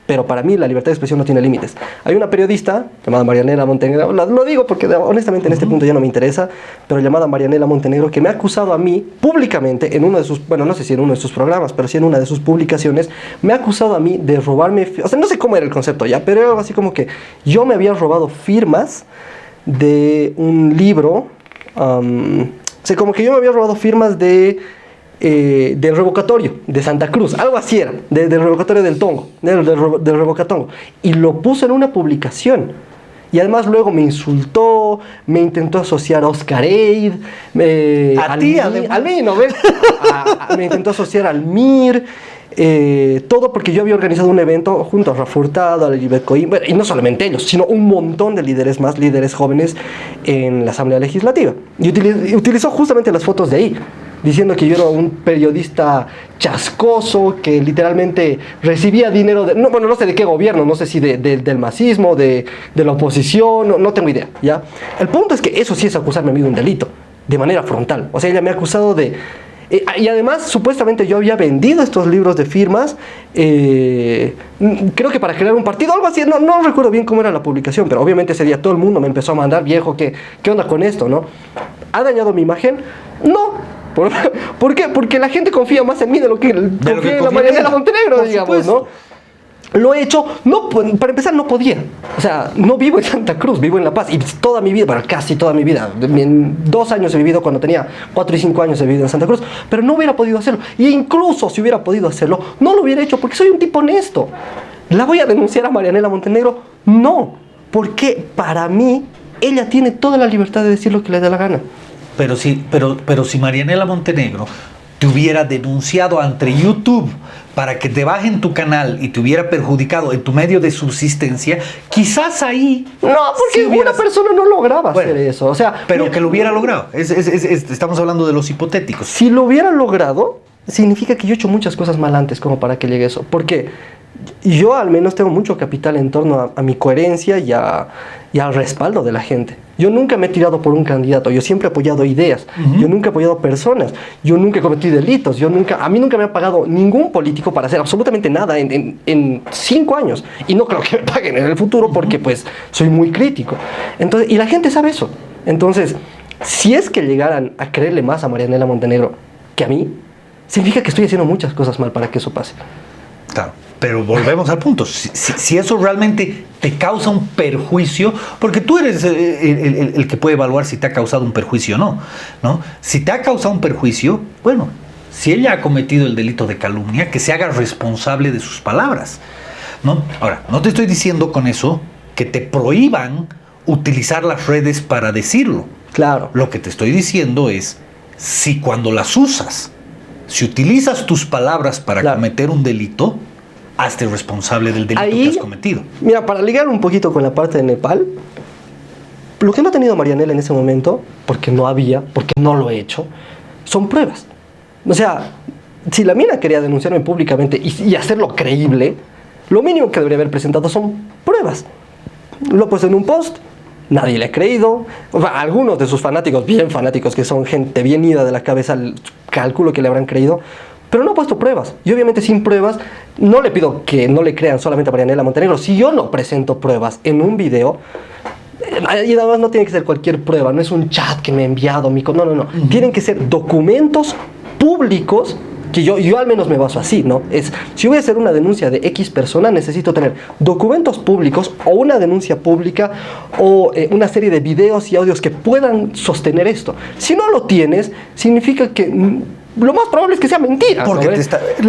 pero para mí la libertad de expresión no tiene límites. Hay una periodista llamada Marianela Montenegro, lo digo porque honestamente en este punto ya no me interesa, pero llamada Marianela Montenegro, que me ha acusado a mí públicamente en uno de sus, bueno, no sé si en uno de sus programas, pero sí en una de sus publicaciones, me ha acusado a mí de robarme, o sea, no sé cómo era el concepto ya, pero era algo así como que yo me había robado firmas de un libro, o sea, como que yo me había robado firmas del revocatorio de Santa Cruz, algo así era, del revocatorio del Tongo, del revocatongo, y lo puso en una publicación. Y además luego me insultó, me intentó asociar a Oscar Eid, al MIR, ¿no ves? Me intentó asociar al MIR, todo porque yo había organizado un evento junto a Rafa Hurtado, a Lilibet Coín, y no solamente ellos, sino un montón de líderes más, líderes jóvenes en la Asamblea Legislativa. Y utilizó justamente las fotos de ahí, diciendo que yo era un periodista chascoso, que literalmente recibía dinero no sé de qué gobierno, no sé si del masismo, de la oposición, no tengo idea, ¿ya? El punto es que eso sí es acusarme a mí de un delito, de manera frontal. O sea, ella me ha acusado de... y además, supuestamente yo había vendido estos libros de firmas, creo que para crear un partido, algo así, no recuerdo bien cómo era la publicación, pero obviamente ese día todo el mundo me empezó a mandar, viejo, ¿qué onda con esto, no? ¿Ha dañado mi imagen? No. ¿Por qué? Porque la gente confía más en mí de lo que confía en la Marianela Montenegro, digamos, ¿no? Lo he hecho, no, para empezar no podía, o sea, no vivo en Santa Cruz, vivo en La Paz, y toda mi vida, bueno, casi toda mi vida, en 2 años he vivido, cuando tenía 4 y 5 años he vivido en Santa Cruz, pero no hubiera podido hacerlo, y incluso si hubiera podido hacerlo, no lo hubiera hecho, porque soy un tipo honesto. ¿La voy a denunciar a Marianela Montenegro? No, porque para mí, ella tiene toda la libertad de decir lo que le dé la gana. Pero si Marianela Montenegro te hubiera denunciado ante YouTube para que te bajen tu canal y te hubiera perjudicado en tu medio de subsistencia, quizás ahí... No, porque una persona no lograba hacer eso. O sea, pero que lo hubiera logrado. Estamos hablando de los hipotéticos. Si lo hubiera logrado, significa que yo he hecho muchas cosas mal antes como para que llegue eso. Porque yo al menos tengo mucho capital en torno a mi coherencia y al respaldo de la gente. Yo nunca me he tirado por un candidato, yo siempre he apoyado ideas, yo nunca he apoyado personas, yo nunca he cometido delitos, a mí nunca me ha pagado ningún político para hacer absolutamente nada en 5 años. Y no creo que me paguen en el futuro porque pues soy muy crítico. Entonces, y la gente sabe eso. Entonces, si es que llegaran a creerle más a Marianela Montenegro que a mí, significa que estoy haciendo muchas cosas mal para que eso pase. Claro. Pero volvemos al punto, si eso realmente te causa un perjuicio, porque tú eres el que puede evaluar si te ha causado un perjuicio o no, ¿no? Si te ha causado un perjuicio, bueno, si ella ha cometido el delito de calumnia, que se haga responsable de sus palabras, ¿no? Ahora, no te estoy diciendo con eso que te prohíban utilizar las redes para decirlo. Claro. Lo que te estoy diciendo es, si cuando las usas, si utilizas tus palabras para cometer un delito, hazte responsable del delito que has cometido. Mira, para ligar un poquito con la parte de Nepal, lo que no ha tenido Marianela en ese momento, porque no lo he hecho, son pruebas. O sea, si la mina quería denunciarme públicamente y hacerlo creíble, lo mínimo que debería haber presentado son pruebas. Lo he puesto en un post, nadie le ha creído. O sea, algunos de sus fanáticos, bien fanáticos, que son gente bien ida de la cabeza, calculo que le habrán creído, pero no ha puesto pruebas. Y obviamente sin pruebas, no le pido que no le crean solamente a Marianela Montenegro. Si yo no presento pruebas en un video, y además no tiene que ser cualquier prueba, no es un chat que me ha enviado, no. Tienen que ser documentos públicos, que yo al menos me baso así, ¿no? Si voy a hacer una denuncia de X persona, necesito tener documentos públicos o una denuncia pública o una serie de videos y audios que puedan sostener esto. Si no lo tienes, significa que lo más probable es que sea mentira. Porque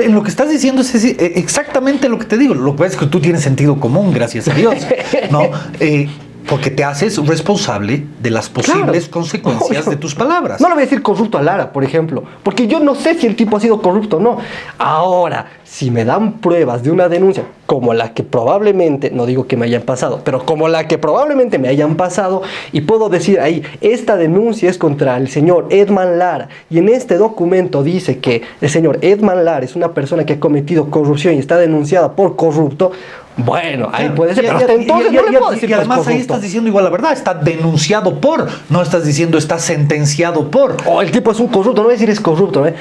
lo que estás diciendo es exactamente lo que te digo. Lo que pasa es que tú tienes sentido común, gracias a Dios, ¿no? Porque te haces responsable de las posibles consecuencias de tus palabras. No le voy a decir corrupto a Lara, por ejemplo, porque yo no sé si el tipo ha sido corrupto o no. Ahora, si me dan pruebas de una denuncia, como la que probablemente, no digo que me hayan pasado, pero como la que probablemente me hayan pasado, y puedo decir ahí, esta denuncia es contra el señor Edman Lara, y en este documento dice que el señor Edman Lara es una persona que ha cometido corrupción y está denunciada por corrupto. Bueno, ahí puede ser, pero hasta entonces no le puedo decir. Y además ahí estás diciendo igual la verdad, está denunciado por, no estás diciendo está sentenciado por. Oh, el tipo es un corrupto, no voy a decir es corrupto, ¿eh?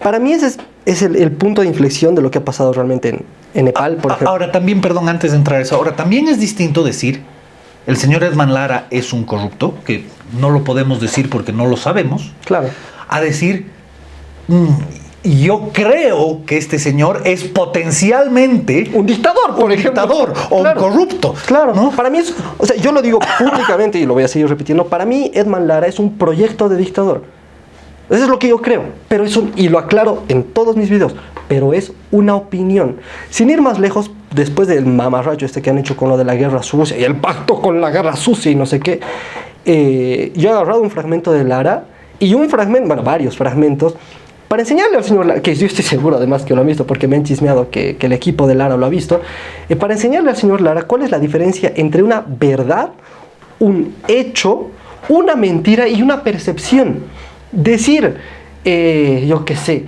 Para mí ese es el punto de inflexión de lo que ha pasado realmente en Nepal, por ejemplo. Ahora también, perdón, antes de entrar a eso, ahora también es distinto decir, el señor Edman Lara es un corrupto, que no lo podemos decir porque no lo sabemos, claro, a decir, yo creo que este señor es potencialmente un dictador, por ejemplo. Dictador o claro, un corrupto. Claro, ¿no? Para mí es, o sea, yo lo digo públicamente y lo voy a seguir repitiendo, para mí Edman Lara es un proyecto de dictador. Eso es lo que yo creo, pero y lo aclaro en todos mis videos, pero es una opinión. Sin ir más lejos, después del mamarracho que han hecho con lo de la guerra sucia y el pacto con la guerra sucia y no sé qué, yo he agarrado un fragmento de Lara y varios fragmentos, para enseñarle al señor Lara, que yo estoy seguro además que lo han visto porque me han chismeado que el equipo de Lara lo ha visto, para enseñarle al señor Lara cuál es la diferencia entre una verdad, un hecho, una mentira y una percepción. Decir, yo qué sé,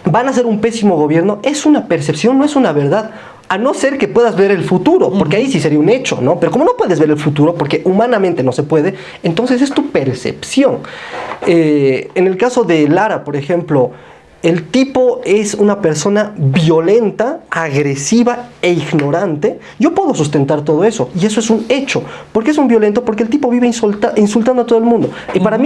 van a ser un pésimo gobierno, es una percepción, no es una verdad. A no ser que puedas ver el futuro, porque ahí sí sería un hecho, ¿no? Pero como no puedes ver el futuro, porque humanamente no se puede, entonces es tu percepción. En el caso de Lara, por ejemplo, el tipo es una persona violenta, agresiva e ignorante. Yo puedo sustentar todo eso, y eso es un hecho. ¿Por qué es un violento? Porque el tipo vive insultando a todo el mundo. Y para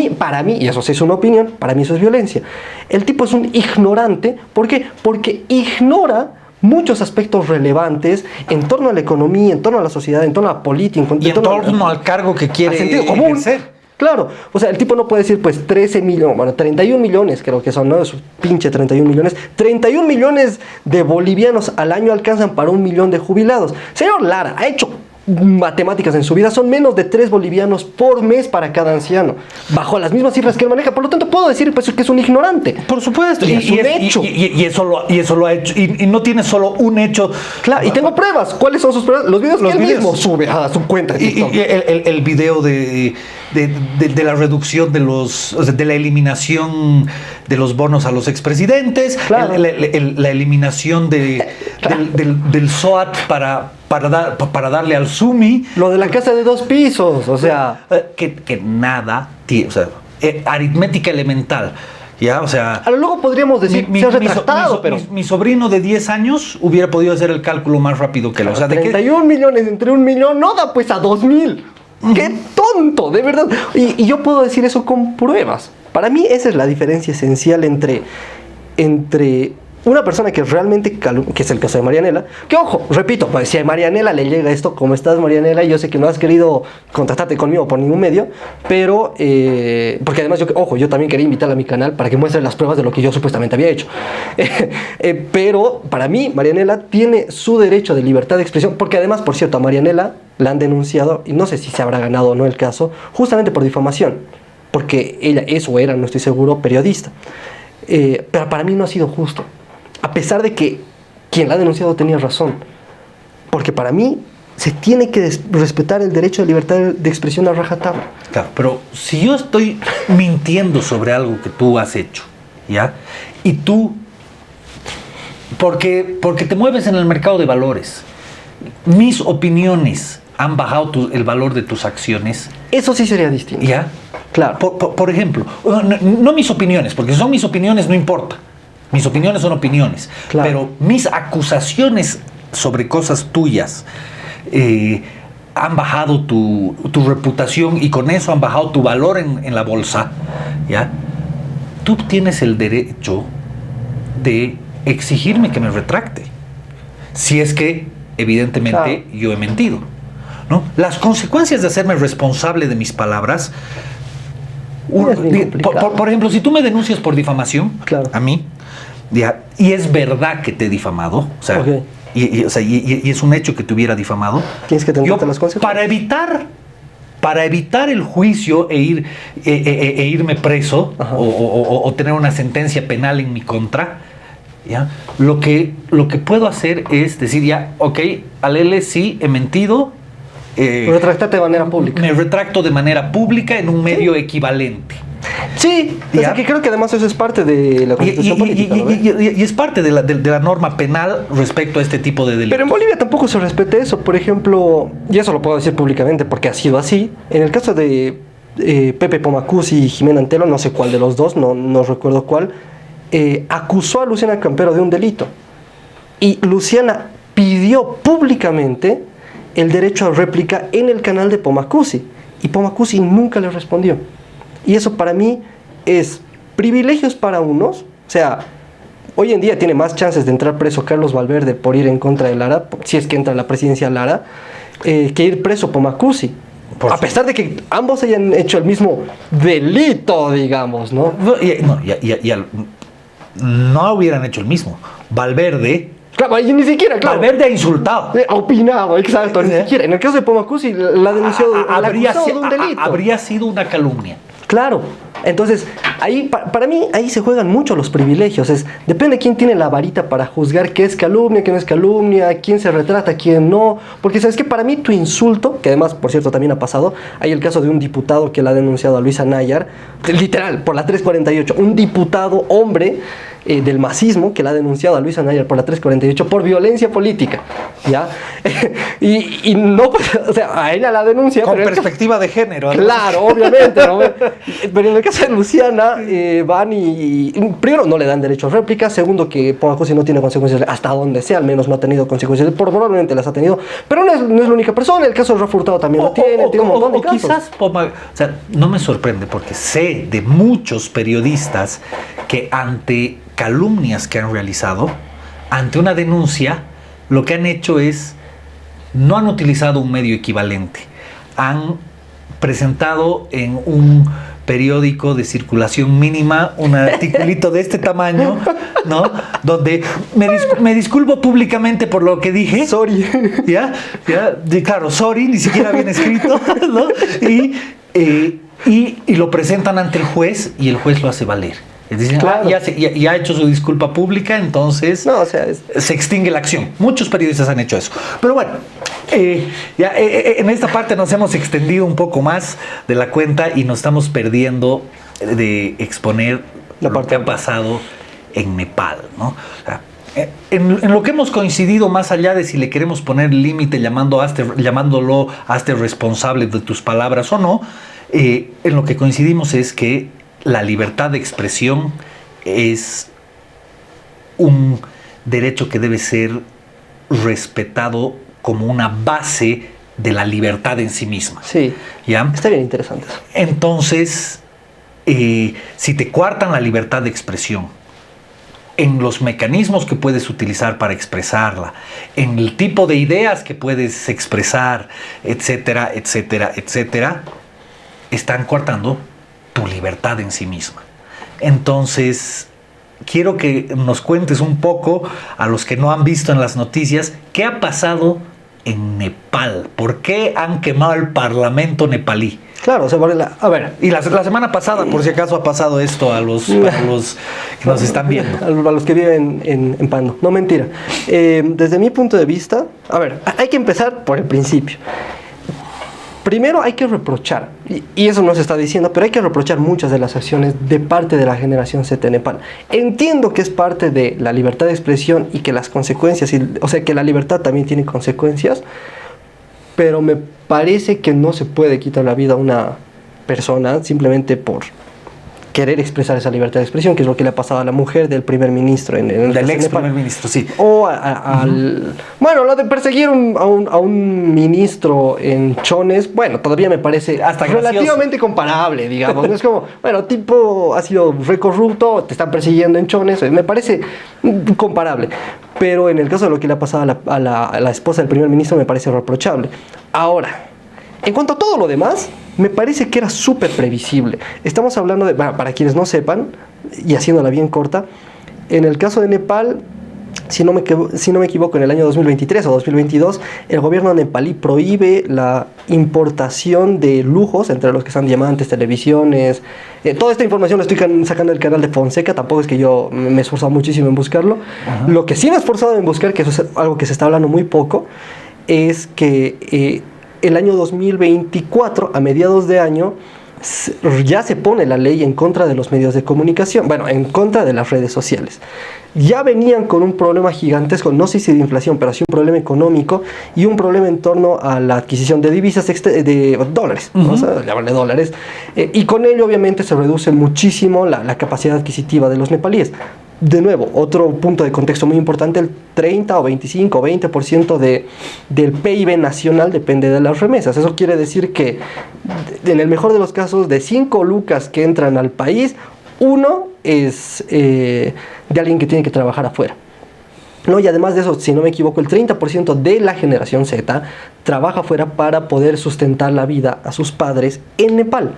mí, y eso sí es una opinión, para mí eso es violencia. El tipo es un ignorante, ¿por qué? Porque ignora muchos aspectos relevantes en torno a la economía, en torno a la sociedad, en torno a la política, en torno al cargo que quiere sentido común. Ejercer. Claro, o sea, el tipo no puede decir pues 13 millones, bueno, 31 millones creo que son, ¿no? Esos pinche 31 millones. 31 millones de bolivianos al año alcanzan para 1 millón de jubilados. Señor Lara, ha hecho matemáticas en su vida, son menos de 3 bolivianos por mes para cada anciano, bajo las mismas cifras que él maneja. Por lo tanto, puedo decir pues, que es un ignorante. Por supuesto, y es un hecho. Y eso lo ha hecho, y no tiene solo un hecho. Claro, y tengo pruebas. ¿Cuáles son sus pruebas? Los videos que él mismo sube a su cuenta de TikTok. Y el video de la reducción de la eliminación de los bonos a los expresidentes, claro, la eliminación del SOAT para darle al SUMI. Lo de la casa de 2 pisos, o sea. Que nada, o sea, aritmética elemental. Ya, o sea, luego podríamos decir se ha retractado, pero mi sobrino de 10 años hubiera podido hacer el cálculo más rápido que él. O sea, 31 millones entre 1 millón no da pues a 2,000. ¡Qué tonto! De verdad. Y yo puedo decir eso con pruebas. Para mí esa es la diferencia esencial entre una persona que realmente que es el caso de Marianela, que ojo, repito, pues si a Marianela le llega esto, ¿cómo estás, Marianela? Yo sé que no has querido contactarte conmigo por ningún medio, pero porque además yo también quería invitarla a mi canal para que muestre las pruebas de lo que yo supuestamente había hecho. Pero para mí Marianela tiene su derecho de libertad de expresión, porque además, por cierto, a Marianela la han denunciado, y no sé si se habrá ganado o no el caso, justamente por difamación, porque ella es o era, no estoy seguro, periodista. Pero para mí no ha sido justo. A pesar de que quien la ha denunciado tenía razón. Porque para mí se tiene que respetar el derecho de libertad de expresión a rajatabla. Claro, pero si yo estoy mintiendo sobre algo que tú has hecho, ¿ya? Y tú, porque te mueves en el mercado de valores, mis opiniones han bajado el valor de tus acciones. Eso sí sería distinto. ¿Ya? Claro. Por ejemplo, no mis opiniones, porque si son mis opiniones no importa. Mis opiniones son opiniones. Claro. Pero mis acusaciones sobre cosas tuyas han bajado tu reputación y con eso han bajado tu valor en la bolsa. ¿Ya? Tú tienes el derecho de exigirme que me retracte. Si es que, evidentemente, claro, yo he mentido, ¿no? Las consecuencias de hacerme responsable de mis palabras. Por ejemplo, si tú me denuncias por difamación, claro, a mí, ya, y es verdad que te he difamado, o sea, okay, y es un hecho que te hubiera difamado, tienes que tener las consecuencias. Para evitar el juicio e irme preso o tener una sentencia penal en mi contra, ¿ya? Lo que puedo hacer es decir, ya, ok, Alele, sí, he mentido. Retractate de manera pública. Me retracto de manera pública en un medio equivalente. Sí, o sea, que creo que además eso es parte de la Constitución política, ¿no? Y es parte de la norma penal respecto a este tipo de delitos. Pero en Bolivia tampoco se respeta eso. Por ejemplo, y eso lo puedo decir públicamente porque ha sido así. En el caso de Pepe Pomacuzzi y Jimena Antelo, no sé cuál de los dos, no recuerdo cuál, acusó a Luciana Campero de un delito. Y Luciana pidió públicamente el derecho a réplica en el canal de Pomacuzzi. Y Pomacuzzi nunca le respondió. Y eso para mí es privilegios para unos. O sea, hoy en día tiene más chances de entrar preso Carlos Valverde por ir en contra de Lara, si es que entra a la presidencia Lara, que ir preso Pomacuzzi. A pesar de que ambos hayan hecho el mismo delito, digamos, ¿no? No hubieran hecho el mismo. Valverde... Claro, y ni siquiera, claro. Valverde ha insultado. Ha opinado, exacto, ni siquiera. En el caso de Pomacuzzi, la denunció de un delito. Habría sido una calumnia. Claro. Entonces, ahí para mí, ahí se juegan mucho los privilegios. Depende de quién tiene la varita para juzgar qué es calumnia, qué no es calumnia, quién se retrata, quién no. Porque, ¿sabes qué? Para mí tu insulto, que además, por cierto, también ha pasado, hay el caso de un diputado que le ha denunciado a Luisa Nayar, literal, por la 348, un diputado hombre del masismo que la ha denunciado a Luisa Nayar por la 348 por violencia política, ¿ya? y no, o sea, a ella la denuncia... Con perspectiva de género. Claro, obviamente, ¿no? Pero en el caso de Luciana, van y... Primero, no le dan derecho a réplica. Segundo, que Pomacuzzi no tiene consecuencias, hasta donde sea, al menos no ha tenido consecuencias. Probablemente las ha tenido, pero no es la única persona. El caso de Rafa Hurtado también lo tiene un montón de casos. Quizás, o sea, no me sorprende, porque sé de muchos periodistas que ante calumnias que han realizado, ante una denuncia, lo que han hecho es, no han utilizado un medio equivalente, han presentado en un periódico de circulación mínima un articulito de este tamaño, ¿no? Donde me disculpo públicamente por lo que dije. Sorry. ¿Ya? Claro, sorry, ni siquiera bien escrito, ¿no? Y lo presentan ante el juez y el juez lo hace valer. Es decir, claro, ya ha hecho su disculpa pública, entonces no, o sea, se extingue la acción. Muchos periodistas han hecho eso. Pero bueno, en esta parte nos hemos extendido un poco más de la cuenta y nos estamos perdiendo de exponer lo que ha pasado en Nepal, ¿no? O sea, en lo que hemos coincidido, más allá de si le queremos poner límite llamándolo hazte responsable de tus palabras o no, en lo que coincidimos es que la libertad de expresión es un derecho que debe ser respetado como una base de la libertad en sí misma. Sí, ¿ya? Está bien interesante eso. Entonces, si te coartan la libertad de expresión, en los mecanismos que puedes utilizar para expresarla, en el tipo de ideas que puedes expresar, etcétera, etcétera, etcétera, están coartando tu libertad en sí misma. Entonces, quiero que nos cuentes un poco, a los que no han visto en las noticias, qué ha pasado en Nepal. ¿Por qué han quemado el parlamento nepalí? Claro, o sea, a ver. Y la semana pasada, por si acaso, ha pasado esto a los que nos están viendo. A los que viven en Pando. No, mentira. Desde mi punto de vista, a ver, hay que empezar por el principio. Primero hay que reprochar, y eso no se está diciendo, pero hay que reprochar muchas de las acciones de parte de la generación Z en Nepal. Entiendo que es parte de la libertad de expresión y que las consecuencias, o sea, que la libertad también tiene consecuencias, pero me parece que no se puede quitar la vida a una persona simplemente por querer expresar esa libertad de expresión, que es lo que le ha pasado a la mujer del primer ministro en el del ex primer ministro, sí. O bueno, lo de perseguir a un ministro en Chones, bueno, todavía me parece hasta relativamente comparable, digamos. No es como, bueno, tipo ha sido recorrupto, te están persiguiendo en Chones, me parece comparable. Pero en el caso de lo que le ha pasado a la esposa del primer ministro, me parece reprochable. Ahora, en cuanto a todo lo demás, me parece que era súper previsible. Estamos hablando de, bueno, para quienes no sepan, y haciéndola bien corta, en el caso de Nepal, si no me equivoco, en el año 2023 o 2022, el gobierno nepalí prohíbe la importación de lujos, entre los que están diamantes, televisiones. Toda esta información la estoy sacando del canal de Fonseca, tampoco es que yo me he esforzado muchísimo en buscarlo. Ajá. Lo que sí me he esforzado en buscar, que eso es algo que se está hablando muy poco, es que el año 2024, a mediados de año, ya se pone la ley en contra de los medios de comunicación, bueno, en contra de las redes sociales. Ya venían con un problema gigantesco, no sé si de inflación, pero sí un problema económico y un problema en torno a la adquisición de divisas, de dólares, ¿no? O sea, llamarle dólares, y con ello obviamente se reduce muchísimo la capacidad adquisitiva de los nepalíes. De nuevo, otro punto de contexto muy importante, el 30 o 25 o 20% del PIB nacional depende de las remesas. Eso quiere decir que, en el mejor de los casos, de 5 lucas que entran al país, uno es de alguien que tiene que trabajar afuera. ¿No? Y además de eso, si no me equivoco, el 30% de la generación Z trabaja afuera para poder sustentar la vida a sus padres en Nepal.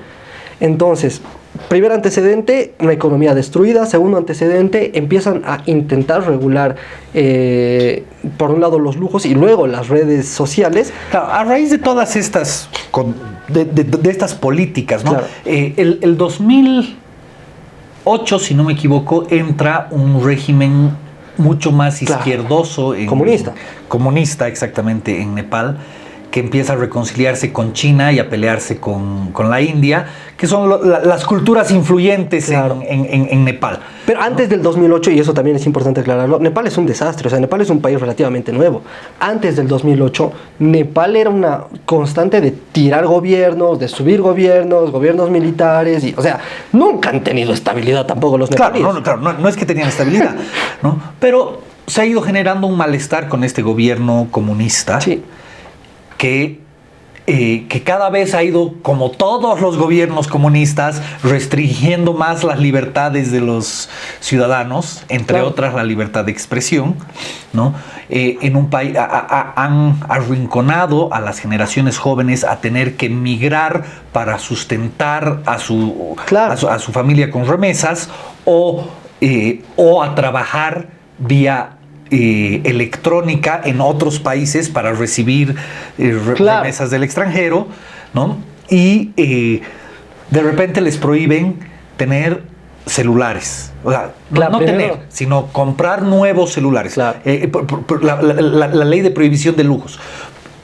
Entonces, primer antecedente, una economía destruida. Segundo antecedente, empiezan a intentar regular, por un lado, los lujos y luego las redes sociales. Claro, a raíz de todas estas, de estas políticas, ¿no? Claro. El 2008, si no me equivoco, entra un régimen mucho más izquierdoso. Comunista. Comunista, exactamente, en Nepal, que empieza a reconciliarse con China y a pelearse con la India, que son las culturas influyentes, claro, en Nepal. Pero antes del 2008, y eso también es importante aclararlo, Nepal es un desastre. O sea, Nepal es un país relativamente nuevo. Antes del 2008, Nepal era una constante de tirar gobiernos, de subir gobiernos militares, y, o sea, nunca han tenido estabilidad tampoco los nepalíes. Claro, no es que tenían estabilidad, ¿no? Pero se ha ido generando un malestar con este gobierno comunista. Sí. Que cada vez ha ido, como todos los gobiernos comunistas, restringiendo más las libertades de los ciudadanos, entre otras la libertad de expresión, ¿no? En un país han arrinconado a las generaciones jóvenes a tener que emigrar para sustentar a su familia con remesas o a trabajar vía electrónica en otros países para recibir remesas del extranjero, ¿no? Y de repente les prohíben tener celulares. O sea, no tener, sino comprar nuevos celulares. Claro. La ley de prohibición de lujos.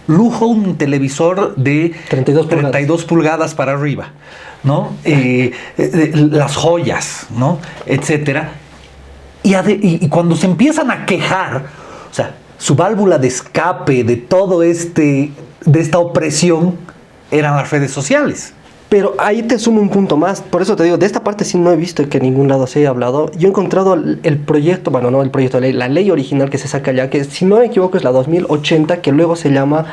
Lujo, un televisor de 32 pulgadas para arriba, ¿no? Las joyas, ¿no? Etcétera. Y cuando se empiezan a quejar, o sea, su válvula de escape de todo de esta opresión eran las redes sociales. Pero ahí te sumo un punto más. Por eso te digo, de esta parte sí no he visto que en ningún lado se haya hablado. Yo he encontrado el proyecto, bueno, no el proyecto de ley, la ley original que se saca allá, que si no me equivoco es la 2080, que luego se llama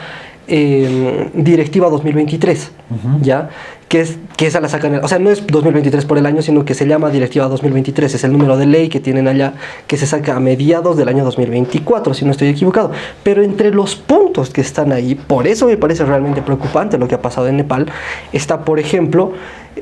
Directiva 2023, ¿ya? Que esa la sacan, o sea, no es 2023 por el año, sino que se llama Directiva 2023, es el número de ley que tienen allá, que se saca a mediados del año 2024, si no estoy equivocado. Pero entre los puntos que están ahí, por eso me parece realmente preocupante lo que ha pasado en Nepal, está, por ejemplo,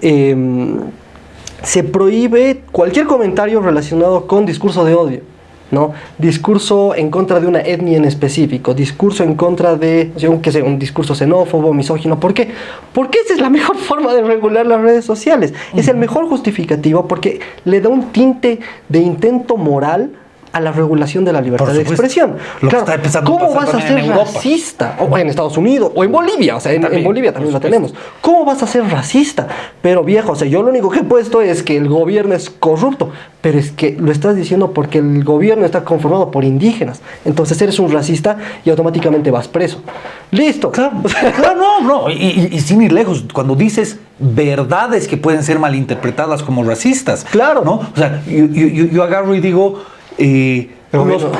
se prohíbe cualquier comentario relacionado con discurso de odio. ¿no? Discurso en contra de una etnia en específico, discurso en contra de, o sea, un discurso xenófobo, misógino. ¿Por qué? Porque esa es la mejor forma de regular las redes sociales. Es el mejor justificativo porque le da un tinte de intento moral a la regulación de la libertad de expresión. Claro, ¿cómo vas a ser racista? O en Estados Unidos, o en Bolivia, o sea, en Bolivia también lo tenemos. ¿Cómo vas a ser racista? Pero viejo, o sea, yo lo único que he puesto es que el gobierno es corrupto, pero es que lo estás diciendo porque el gobierno está conformado por indígenas. Entonces eres un racista y automáticamente vas preso. Listo. Claro, claro, no. Y sin ir lejos, cuando dices verdades que pueden ser malinterpretadas como racistas. Claro. ¿No? O sea, yo agarro y digo...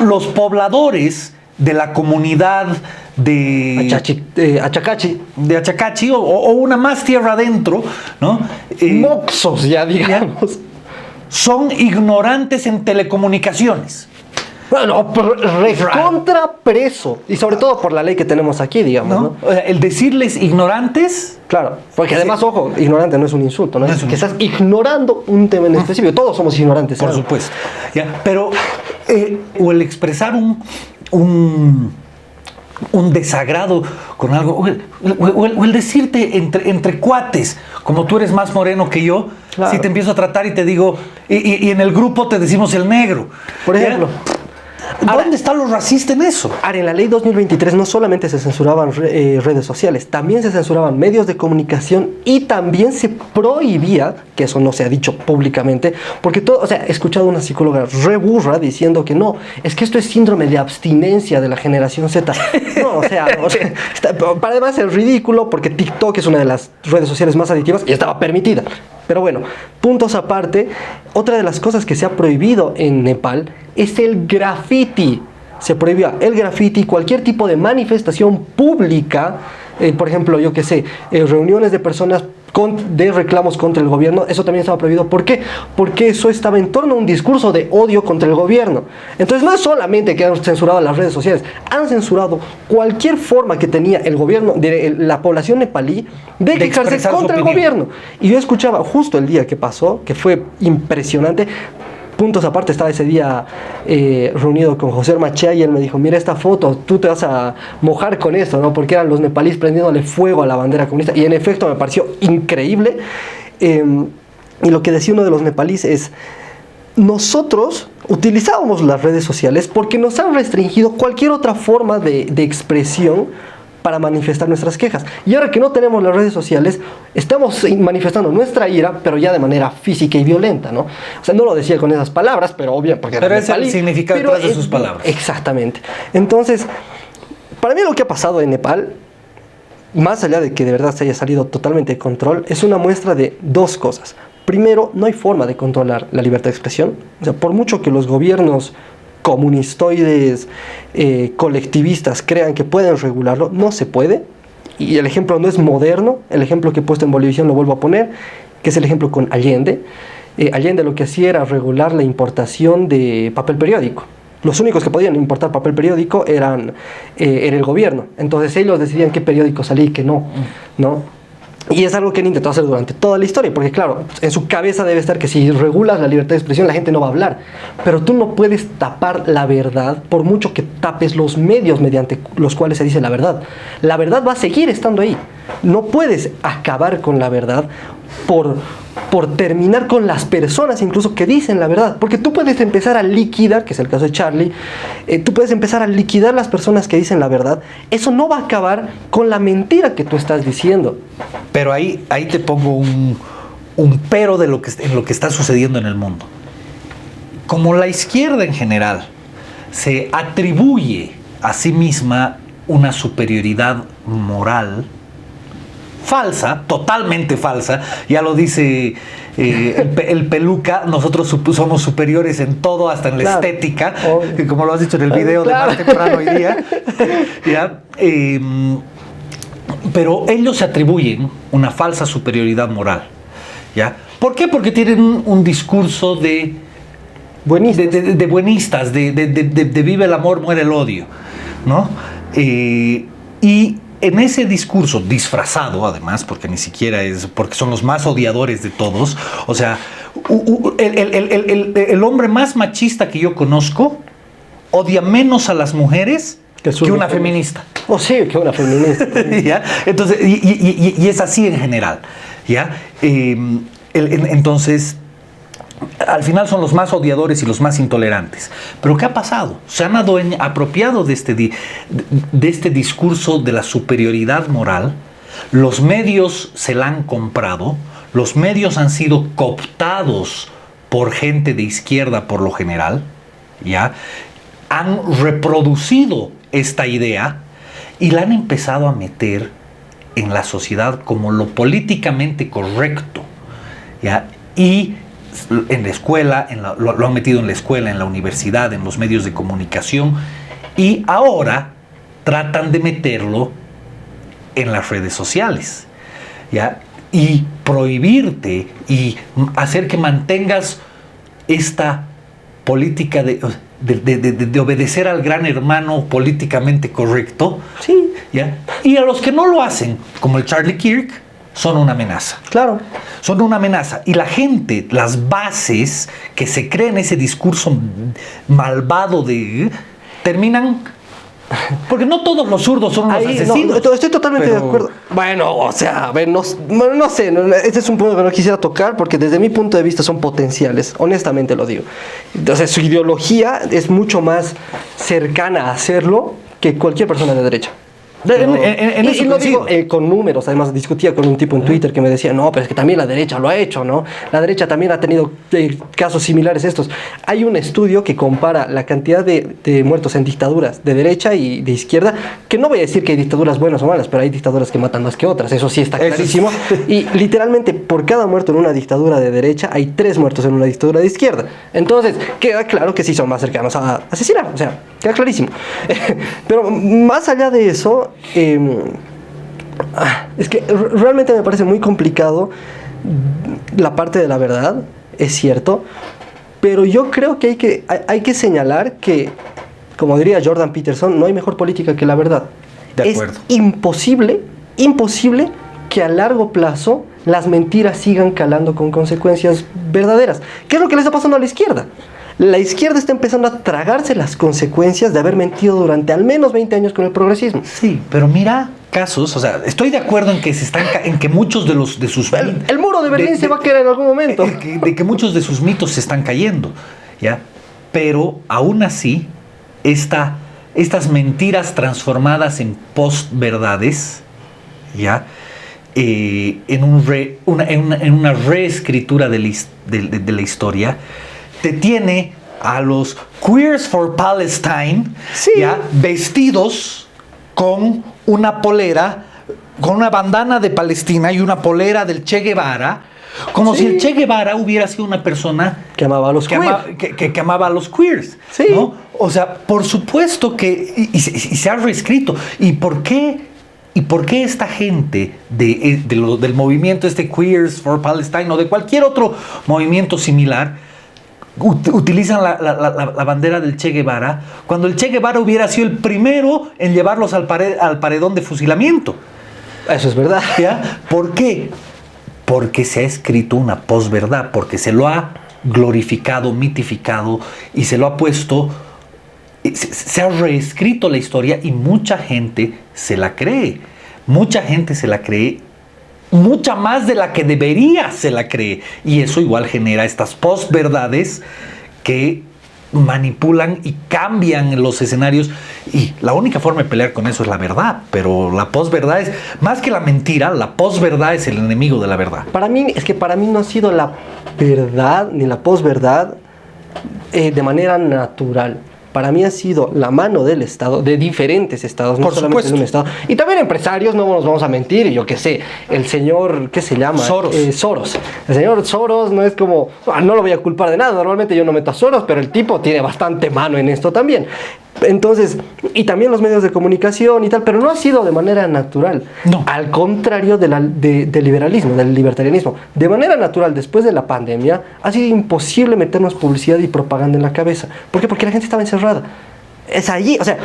los pobladores de la comunidad de Achacachi o una más tierra adentro, ¿no? Moxos, ya digamos. Son ignorantes en telecomunicaciones. Bueno, recontra preso. Y sobre todo por la ley que tenemos aquí, digamos, ¿no? O sea, el decirles ignorantes... Claro, porque además, ojo, ignorante no es un insulto, ¿no? Es que estás ignorando un tema en específico. Todos somos ignorantes. Por supuesto. ¿Ya? Pero, o el expresar un desagrado con algo, o el decirte entre cuates, como tú eres más moreno que yo, claro. Si te empiezo a tratar y te digo, y en el grupo te decimos el negro. Por ejemplo... ¿Dónde está lo racista en eso? Ahora, en la ley 2023 no solamente se censuraban redes sociales, también se censuraban medios de comunicación y también se prohibía, que eso no se ha dicho públicamente, porque todo, o sea, he escuchado a una psicóloga re burra diciendo que no, es que esto es síndrome de abstinencia de la generación Z. No, o sea además es ridículo porque TikTok es una de las redes sociales más adictivas y estaba permitida. Pero bueno, puntos aparte, otra de las cosas que se ha prohibido en Nepal es el graffiti. Se prohibió el graffiti, cualquier tipo de manifestación pública, por ejemplo, yo qué sé, reuniones de personas de reclamos contra el gobierno, eso también estaba prohibido. ¿Por qué? Porque eso estaba en torno a un discurso de odio contra el gobierno. Entonces no es solamente que han censurado las redes sociales, han censurado cualquier forma que tenía el gobierno, la población nepalí, de quejarse contra el gobierno. Y yo escuchaba justo el día que pasó, que fue impresionante. Puntos aparte, estaba ese día reunido con José Machea y él me dijo, mira esta foto, tú te vas a mojar con esto, ¿no? Porque eran los nepalíes prendiéndole fuego a la bandera comunista y en efecto me pareció increíble. Y lo que decía uno de los nepalíes es, nosotros utilizábamos las redes sociales porque nos han restringido cualquier otra forma de expresión para manifestar nuestras quejas. Y ahora que no tenemos las redes sociales, estamos manifestando nuestra ira, pero ya de manera física y violenta, ¿no? O sea, no lo decía con esas palabras, pero obvio, porque pero es el significado detrás de sus palabras. Exactamente. Entonces, para mí lo que ha pasado en Nepal, más allá de que de verdad se haya salido totalmente de control, es una muestra de dos cosas. Primero, no hay forma de controlar la libertad de expresión. O sea, por mucho que los gobiernos comunistoides, colectivistas crean que pueden regularlo, no se puede. Y el ejemplo no es moderno, el ejemplo que he puesto en Bolivisión lo vuelvo a poner, que es el ejemplo con Allende. Allende lo que hacía era regular la importación de papel periódico. Los únicos que podían importar papel periódico era el gobierno. Entonces ellos decidían qué periódico salía y qué no, ¿no? Y es algo que han intentado hacer durante toda la historia, porque claro, en su cabeza debe estar que si regulas la libertad de expresión la gente no va a hablar, pero tú no puedes tapar la verdad por mucho que tapes los medios mediante los cuales se dice la verdad. La verdad va a seguir estando ahí. No puedes acabar con la verdad por terminar con las personas incluso que dicen la verdad, porque tú puedes empezar a liquidar, que es el caso de Charlie, tú puedes empezar a liquidar las personas que dicen la verdad. Eso no va a acabar con la mentira que tú estás diciendo. Pero ahí te pongo un pero de en lo que está sucediendo en el mundo. Como la izquierda en general se atribuye a sí misma una superioridad moral falsa, totalmente falsa, ya lo dice el Peluca, nosotros somos superiores en todo, hasta en la estética, como lo has dicho en el video de más temprano hoy día, ¿ya? Pero ellos se atribuyen una falsa superioridad moral, ¿ya? ¿Por qué? Porque tienen un discurso de buenistas, de vive el amor, muere el odio, ¿no? Y en ese discurso disfrazado, además, porque ni siquiera es, porque son los más odiadores de todos, o sea, el hombre más machista que yo conozco odia menos a las mujeres que una feminista. Oh, sí, que una feminista. ¿Ya? Entonces, y es así en general. ¿Ya? Entonces, al final son los más odiadores y los más intolerantes. Pero ¿qué ha pasado? Se han apropiado de este discurso de la superioridad moral. Los medios se la han comprado. Los medios han sido cooptados por gente de izquierda por lo general. ¿Ya? Han reproducido esta idea y la han empezado a meter en la sociedad como lo políticamente correcto. ¿Ya? Y en la escuela, lo han metido en la escuela, en la universidad, en los medios de comunicación, y ahora tratan de meterlo en las redes sociales, ¿ya? Y prohibirte y hacer que mantengas esta política de obedecer al gran hermano políticamente correcto. Sí. ¿Ya? Y a los que no lo hacen, como el Charlie Kirk, son una amenaza. Claro. Son una amenaza. Y la gente, las bases que se creen ese discurso malvado terminan... Porque no todos los zurdos son unos asesinos. No, estoy totalmente de acuerdo. Bueno, o sea, a ver, no sé. Este es un punto que no quisiera tocar porque desde mi punto de vista son potenciales. Honestamente lo digo. O sea, su ideología es mucho más cercana a hacerlo que cualquier persona de derecha. Y no digo con números, además discutía con un tipo en Twitter que me decía, no, pero es que también la derecha lo ha hecho, ¿no? La derecha también ha tenido casos similares a estos. Hay un estudio que compara la cantidad de muertos en dictaduras de derecha y de izquierda, que no voy a decir que hay dictaduras buenas o malas, pero hay dictaduras que matan más que otras, eso sí está clarísimo. Y literalmente por cada muerto en una dictadura de derecha hay 3 muertos en una dictadura de izquierda. Entonces queda claro que sí son más cercanos a asesinar, o sea, queda clarísimo. Pero más allá de eso, es que realmente me parece muy complicado la parte de la verdad, es cierto, pero yo creo que hay que señalar que, como diría Jordan Peterson, no hay mejor política que la verdad. De acuerdo. Es imposible que a largo plazo las mentiras sigan calando con consecuencias verdaderas. ¿Qué es lo que le está pasando a la izquierda? La izquierda está empezando a tragarse las consecuencias de haber mentido durante al menos 20 años con el progresismo. Sí, pero mira casos, o sea, estoy de acuerdo en que en que muchos de sus el muro de Berlín se va a caer en algún momento. De que muchos de sus mitos se están cayendo, ¿ya? Pero aún así, estas mentiras transformadas en postverdades, ¿ya? En una reescritura de la historia, te tiene a los Queers for Palestine, sí, ¿ya? Vestidos con una polera, con una bandana de Palestina y una polera del Che Guevara, como si el Che Guevara hubiera sido una persona que amaba a los queers. Que amaba a los queers, sí, ¿no? O sea, por supuesto que y se ha reescrito. ¿Y por qué esta gente del movimiento Queers for Palestine o de cualquier otro movimiento similar utilizan la bandera del Che Guevara cuando el Che Guevara hubiera sido el primero en llevarlos al paredón de fusilamiento? Eso es verdad. ¿Ya? ¿Por qué? Porque se ha escrito una posverdad, porque se lo ha glorificado, mitificado y se lo ha puesto, se ha reescrito la historia y mucha gente se la cree. Mucha gente se la cree, mucha más de la que debería se la cree. Y eso igual genera estas posverdades que manipulan y cambian los escenarios. Y la única forma de pelear con eso es la verdad. Pero la posverdad es, más que la mentira, la posverdad es el enemigo de la verdad. Para mí no ha sido la verdad ni la posverdad de manera natural. Para mí ha sido la mano del Estado, de diferentes estados, no solamente de un estado. Y también empresarios, no nos vamos a mentir, yo qué sé, el señor, ¿qué se llama? Soros. El señor Soros no es como, no lo voy a culpar de nada, normalmente yo no meto a Soros, pero el tipo tiene bastante mano en esto también. Entonces, y también los medios de comunicación y tal, pero no ha sido de manera natural. No. Al contrario del liberalismo, del libertarianismo. De manera natural, después de la pandemia, ha sido imposible meternos publicidad y propaganda en la cabeza. ¿Por qué? Porque la gente estaba encerrada. Es allí, o sea,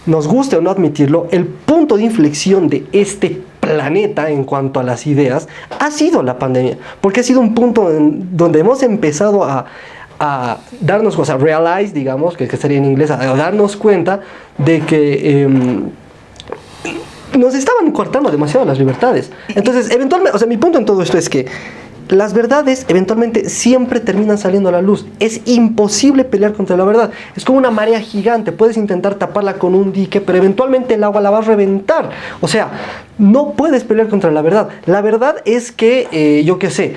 nos guste o no admitirlo, el punto de inflexión de este planeta en cuanto a las ideas ha sido la pandemia. Porque ha sido un punto donde hemos empezado a a darnos, o sea, realize, digamos, que sería en inglés, a darnos cuenta de que nos estaban cortando demasiado las libertades. Entonces, eventualmente, o sea, mi punto en todo esto es que las verdades eventualmente siempre terminan saliendo a la luz. Es imposible pelear contra la verdad. Es como una marea gigante. Puedes intentar taparla con un dique, pero eventualmente el agua la va a reventar. O sea, no puedes pelear contra la verdad. La verdad es que, yo qué sé,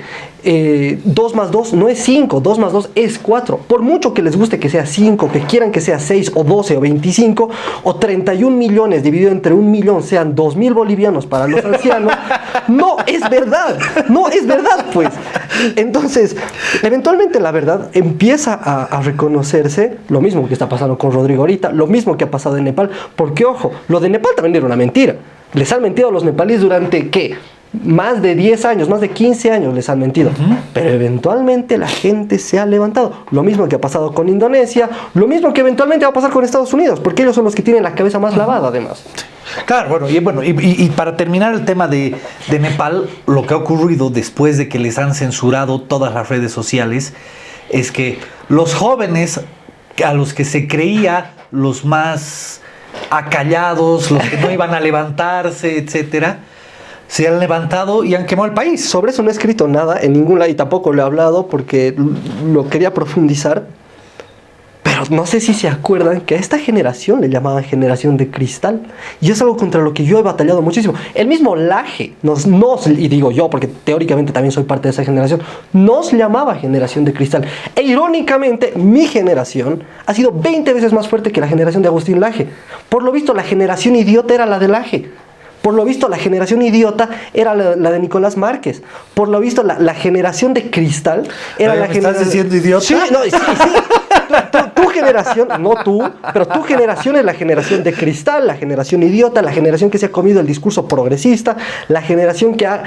2 más 2 no es 5, 2 más 2 es 4. Por mucho que les guste que sea 5, que quieran que sea 6 o 12 o 25 o 31 millones dividido entre 1 millón sean 2.000 bolivianos para los ancianos, no es verdad. No es verdad, pues. Entonces, eventualmente la verdad empieza a reconocerse, lo mismo que está pasando con Rodrigo ahorita, lo mismo que ha pasado en Nepal, porque ojo, lo de Nepal también era una mentira. Les han mentido a los nepalíes durante, ¿qué? Más de 10 años, más de 15 años les han mentido. Pero eventualmente la gente se ha levantado. Lo mismo que ha pasado con Indonesia, lo mismo que eventualmente va a pasar con Estados Unidos, porque ellos son los que tienen la cabeza más lavada, además. Claro, y para terminar el tema de Nepal, lo que ha ocurrido después de que les han censurado todas las redes sociales es que los jóvenes a los que se creía los más acallados, los que no iban a levantarse, etcétera, se han levantado y han quemado el país. Sobre eso no he escrito nada en ningún lado y tampoco lo he hablado porque lo quería profundizar. Pero no sé si se acuerdan que a esta generación le llamaban generación de cristal. Y es algo contra lo que yo he batallado muchísimo. El mismo Laje y digo yo porque teóricamente también soy parte de esa generación, nos llamaba generación de cristal. E irónicamente, mi generación ha sido 20 veces más fuerte que la generación de Agustín Laje. Por lo visto, la generación idiota era la de Laje. Por lo visto, la generación idiota era la de Nicolás Márquez. Por lo visto, la generación de cristal era la generación... ¿Estás diciendo idiota? Sí, no, sí. Tu generación, no tú, pero tu generación es la generación de cristal, la generación idiota, la generación que se ha comido el discurso progresista, la generación que ha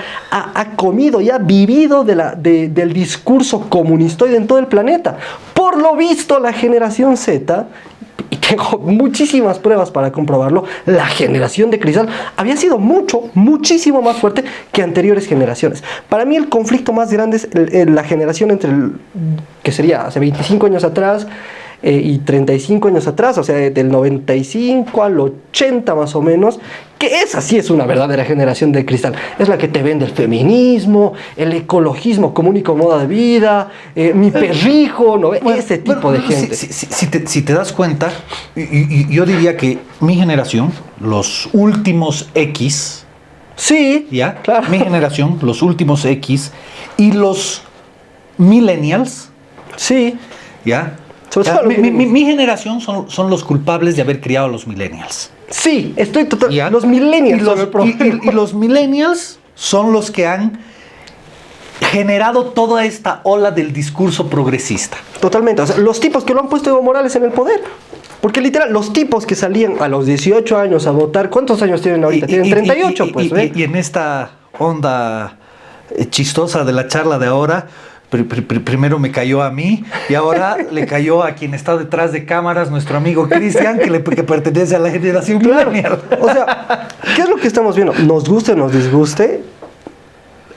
comido y ha vivido del discurso comunistoide en todo el planeta. Por lo visto, la generación Z, y tengo muchísimas pruebas para comprobarlo, la generación de cristal había sido muchísimo más fuerte que anteriores generaciones. Para mí el conflicto más grande es la generación entre, que sería hace 25 años atrás y 35 años atrás, o sea, del 95 al 80 más o menos, que esa sí es una verdadera generación de cristal. Es la que te vende el feminismo, el ecologismo como único modo de vida, mi perrijo, ¿no? Ese tipo de gente. Si te das cuenta, yo diría que mi generación, los últimos X, sí, ¿ya? Claro. Mi generación, los últimos X y los millennials, sí, ¿ya? Mi generación son los culpables de haber criado a los millennials. Sí, estoy total. ¿Ya? Los millennials. Y los millennials son los que han generado toda esta ola del discurso progresista. Totalmente. O sea, los tipos que lo han puesto Evo Morales en el poder. Porque literal, los tipos que salían a los 18 años a votar, ¿cuántos años tienen ahorita? Tienen 38, pues. Y en esta onda chistosa de la charla de ahora, primero me cayó a mí y ahora le cayó a quien está detrás de cámaras, nuestro amigo Cristian, que pertenece a la generación millennial. O sea, ¿qué es lo que estamos viendo? Nos guste o nos disguste,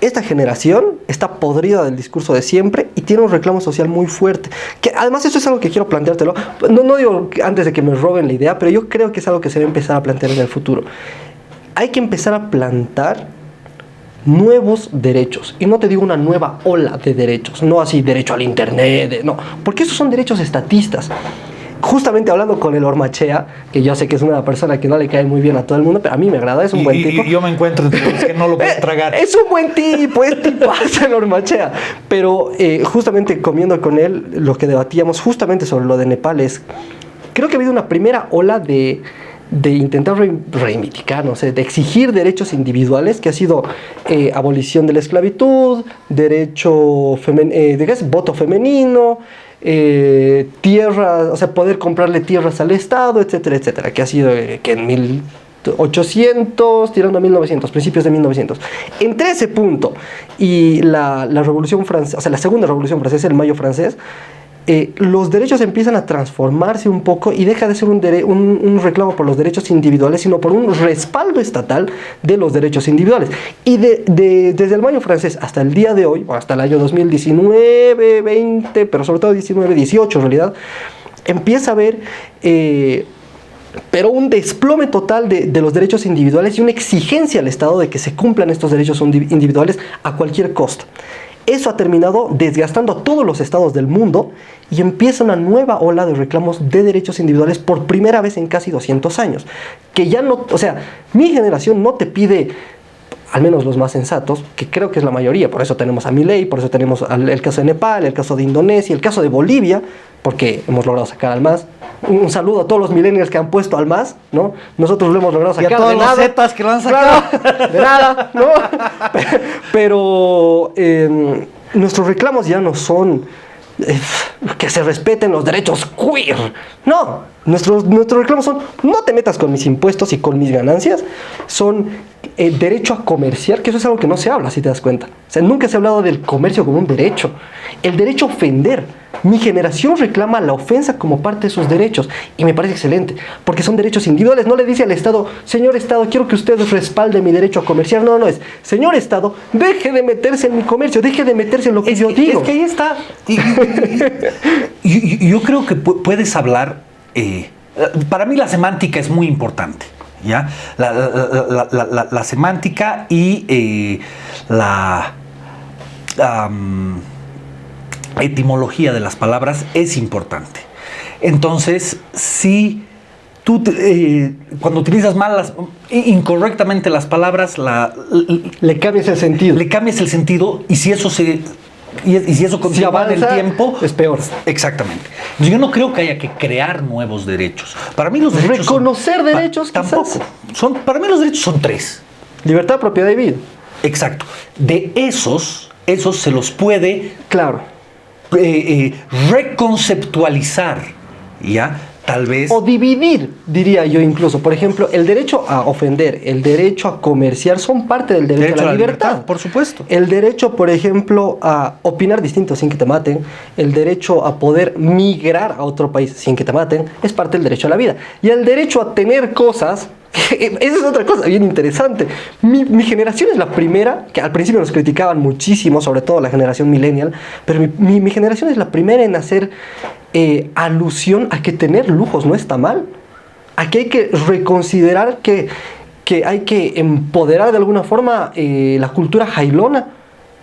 esta generación está podrida del discurso de siempre y tiene un reclamo social muy fuerte. Que además eso es algo que quiero planteártelo. No digo antes de que me roben la idea, pero yo creo que es algo que se va a empezar a plantear en el futuro. Hay que empezar a plantar nuevos derechos. Y no te digo una nueva ola de derechos. No así derecho al internet. No, porque esos son derechos estatistas. Justamente hablando con el Ormachea, que yo sé que es una persona que no le cae muy bien a todo el mundo, pero a mí me agrada, es un buen tipo. Y yo me encuentro entre los que no lo puedo tragar. Es un buen tipo, es tipazo el Ormachea. Pero justamente comiendo con él, lo que debatíamos justamente sobre lo de Nepal es, creo que ha habido una primera ola de intentar reivindicar, no sé, de exigir derechos individuales, que ha sido abolición de la esclavitud, voto femenino, tierras, o sea, poder comprarle tierras al Estado, etcétera, etcétera, que ha sido que en 1800, tirando a 1900, principios de 1900. Entre ese punto y la Revolución Francesa, o sea, la segunda Revolución Francesa, el Mayo francés, los derechos empiezan a transformarse un poco y deja de ser un reclamo por los derechos individuales, sino por un respaldo estatal de los derechos individuales. Y desde el mayo francés hasta el día de hoy, o hasta el año 2019, 20, pero sobre todo 19, 18 en realidad, empieza a haber pero un desplome total de los derechos individuales y una exigencia al Estado de que se cumplan estos derechos individuales a cualquier costo. Eso ha terminado desgastando a todos los estados del mundo y empieza una nueva ola de reclamos de derechos individuales por primera vez en casi 200 años. Que ya no, o sea, mi generación no te pide, al menos los más sensatos, que creo que es la mayoría, por eso tenemos a Milei, por eso tenemos el caso de Nepal, el caso de Indonesia, el caso de Bolivia, porque hemos logrado sacar al MAS. Un saludo a todos los millennials que han puesto al MAS, ¿no? Nosotros lo hemos logrado sacar y a todos de los nada. zetas que lo han sacado. Claro, de nada, ¿no? Pero nuestros reclamos ya no son que se respeten los derechos queer. No, nuestros reclamos son: no te metas con mis impuestos y con mis ganancias. Son derecho a comerciar, que eso es algo que no se habla, si te das cuenta. O sea, nunca se ha hablado del comercio como un derecho. El derecho a ofender. Mi generación reclama la ofensa como parte de sus derechos y me parece excelente, porque son derechos individuales. No le dice al Estado: señor Estado, quiero que usted respalde mi derecho a comerciar. No, no, es: señor Estado, deje de meterse en mi comercio, deje de meterse en lo que yo digo. Es que ahí está. Yo creo que puedes hablar. Para mí la semántica es muy importante. ¿Ya? La semántica y la etimología de las palabras es importante. Entonces, si tú cuando utilizas incorrectamente las palabras, le cambias el sentido. Le cambias el sentido, y si eso continúa en el tiempo, es peor. Exactamente. Yo no creo que haya que crear nuevos derechos. Para mí los derechos reconocer derechos, tampoco. Para mí los derechos son 3. Libertad, propiedad y vida. Exacto. De esos se los puede, claro, reconceptualizar, ¿ya? Tal vez. O dividir, diría yo incluso. Por ejemplo, el derecho a ofender, el derecho a comerciar son parte del derecho a la libertad. Por supuesto. El derecho, por ejemplo, a opinar distinto sin que te maten, el derecho a poder migrar a otro país sin que te maten, es parte del derecho a la vida. Y el derecho a tener cosas, esa es otra cosa bien interesante. Mi generación es la primera, que al principio nos criticaban muchísimo, sobre todo la generación millennial, pero mi generación es la primera en hacer alusión a que tener lujos no está mal, a que hay que reconsiderar que hay que empoderar de alguna forma la cultura jailona.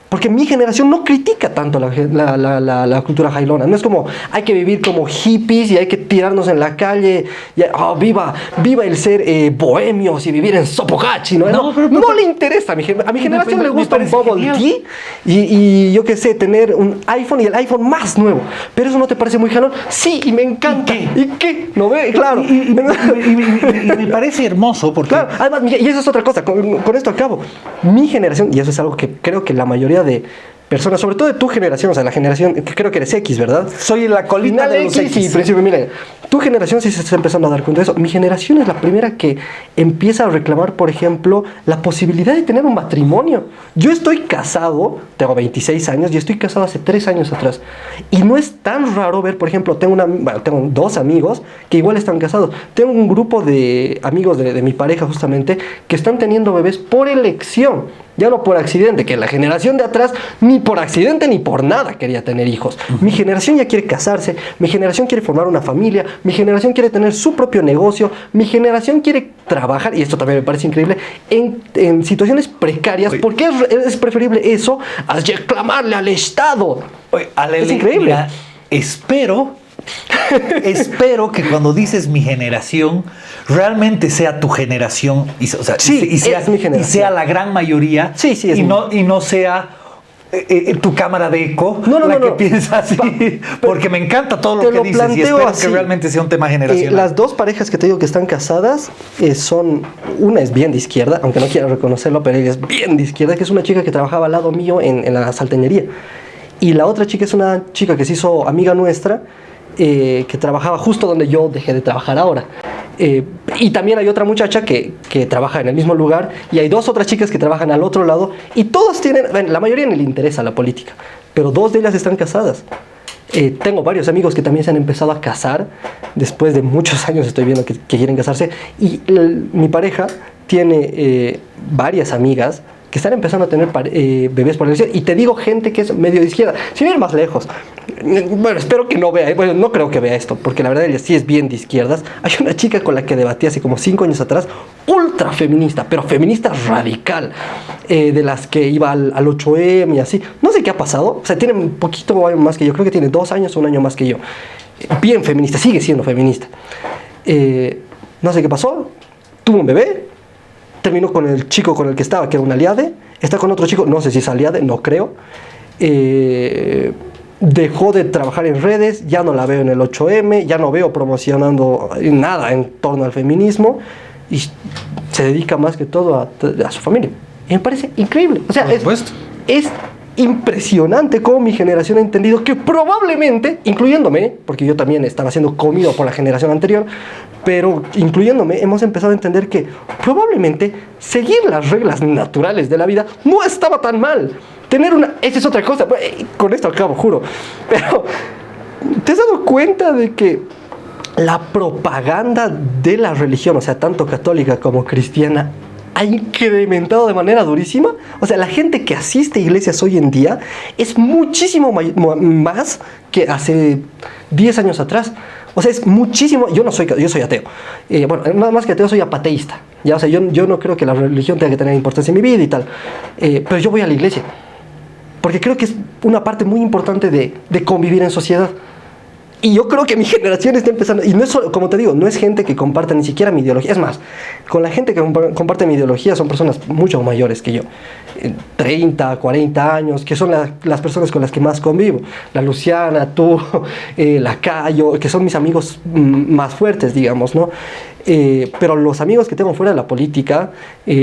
Porque mi generación no critica tanto la cultura jailona. No es como: hay que vivir como hippies y hay que tirarnos en la calle. Y, viva el ser bohemios y vivir en Sopocachi. No le interesa. A mi generación le gusta un bubble tea y yo qué sé, tener un iPhone y el iPhone más nuevo. Pero eso no te parece muy jalón. Sí, y me encanta. ¿Y qué? ¿No ve? Claro. Y me parece hermoso porque... Claro, además, y eso es otra cosa. Con esto acabo. Mi generación, y eso es algo que creo que la mayoría de personas, sobre todo de tu generación, o sea, la generación, creo que eres X, ¿verdad? Soy la colita de los X. Sí, principio, mira, tu generación sí se está empezando a dar cuenta de eso. Mi generación es la primera que empieza a reclamar, por ejemplo, la posibilidad de tener un matrimonio. Yo estoy casado, tengo 26 años y estoy casado hace 3 años atrás. Y no es tan raro ver, por ejemplo, tengo 2 amigos que igual están casados. Tengo un grupo de amigos de mi pareja justamente que están teniendo bebés por elección. Ya no por accidente, que la generación de atrás ni por accidente ni por nada quería tener hijos. Mi generación ya quiere casarse, mi generación quiere formar una familia, mi generación quiere tener su propio negocio, mi generación quiere trabajar, y esto también me parece increíble, en situaciones precarias. Oye, porque es preferible eso a reclamarle al Estado. Oye, es increíble. Mira, espero que cuando dices mi generación, realmente sea tu generación, y sea mi generación, y sea la gran mayoría, y no sea tu cámara de eco que piensa así, porque me encanta todo lo que dices y espero que realmente sea un tema generacional. Las 2 parejas que te digo que están casadas una es bien de izquierda, aunque no quiera reconocerlo, pero ella es bien de izquierda, que es una chica que trabajaba al lado mío en la salteñería, y la otra chica es una chica que se hizo amiga nuestra, que trabajaba justo donde yo dejé de trabajar ahora. Y también hay otra muchacha que trabaja en el mismo lugar, y hay 2 otras chicas que trabajan al otro lado, y todos tienen, la mayoría ni le interesa la política, pero 2 de ellas están casadas. Tengo varios amigos que también se han empezado a casar. Después de muchos años estoy viendo que quieren casarse. Y mi pareja tiene varias amigas que están empezando a tener bebés por elección. Y te digo gente que es medio de izquierda. Sin ir más lejos. Bueno, espero que no vea. Bueno, no creo que vea esto, porque la verdad ella sí es bien de izquierdas. Hay una chica con la que debatí hace como 5 años atrás, ultra feminista, pero feminista radical, de las que iba al 8M y así. No sé qué ha pasado. O sea, tiene un poquito más que yo. Creo que tiene 2 años o 1 año más que yo. Bien feminista, sigue siendo feminista. No sé qué pasó. Tuvo un bebé. Terminó con el chico con el que estaba, que era un aliade. Está con otro chico, no sé si es aliade, no creo. Dejó de trabajar en redes, ya no la veo en el 8M, ya no veo promocionando nada en torno al feminismo y se dedica más que todo a su familia. Y me parece increíble. O sea, es impresionante cómo mi generación ha entendido que probablemente, incluyéndome, porque yo también estaba siendo comido por la generación anterior, pero incluyéndome, hemos empezado a entender que probablemente seguir las reglas naturales de la vida no estaba tan mal. Esa es otra cosa, con esto acabo, juro. Pero, ¿te has dado cuenta de que la propaganda de la religión, o sea, tanto católica como cristiana, ha incrementado de manera durísima? O sea, la gente que asiste a iglesias hoy en día es muchísimo más que hace 10 años atrás. O sea, es muchísimo. Yo soy ateo. Bueno, nada más que ateo, soy apateísta. ¿Ya? O sea, yo no creo que la religión tenga que tener importancia en mi vida y tal. Pero yo voy a la iglesia. Porque creo que es una parte muy importante de convivir en sociedad. Y yo creo que mi generación está empezando, y no es solo, como te digo, no es gente que comparta ni siquiera mi ideología. Es más, con la gente que comparte mi ideología son personas mucho mayores que yo. 30, 40 años, que son las personas con las que más convivo. La Luciana, tú, la Cayo, que son mis amigos más fuertes, digamos, ¿no? Pero los amigos que tengo fuera de la política,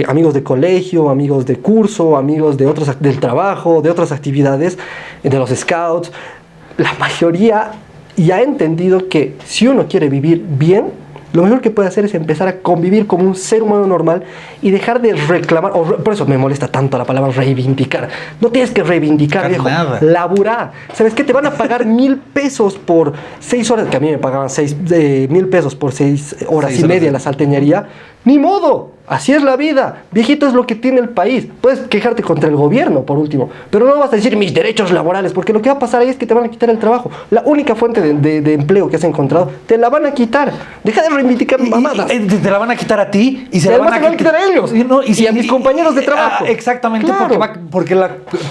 amigos de colegio, amigos de curso, amigos del trabajo, de otras actividades, de los scouts, la mayoría ya ha entendido que si uno quiere vivir bien, lo mejor que puede hacer es empezar a convivir como un ser humano normal y dejar de reclamar, por eso me molesta tanto la palabra reivindicar. No tienes que reivindicar, viejo, laburar. ¿Sabes qué? Te van a pagar 1,000 pesos por 6 horas, que a mí me pagaban 1,000 pesos por 6 horas y media en la salteñería. ¡Ni modo! Así es la vida. Viejito, es lo que tiene el país. Puedes quejarte contra el gobierno, por último, pero no vas a decir mis derechos laborales, porque lo que va a pasar ahí es que te van a quitar el trabajo. La única fuente de empleo que has encontrado, te la van a quitar. Deja de reivindicar mamadas. Te la van a quitar a ti y se la van a quitar a ellos. Y a mis compañeros de trabajo. Exactamente, claro.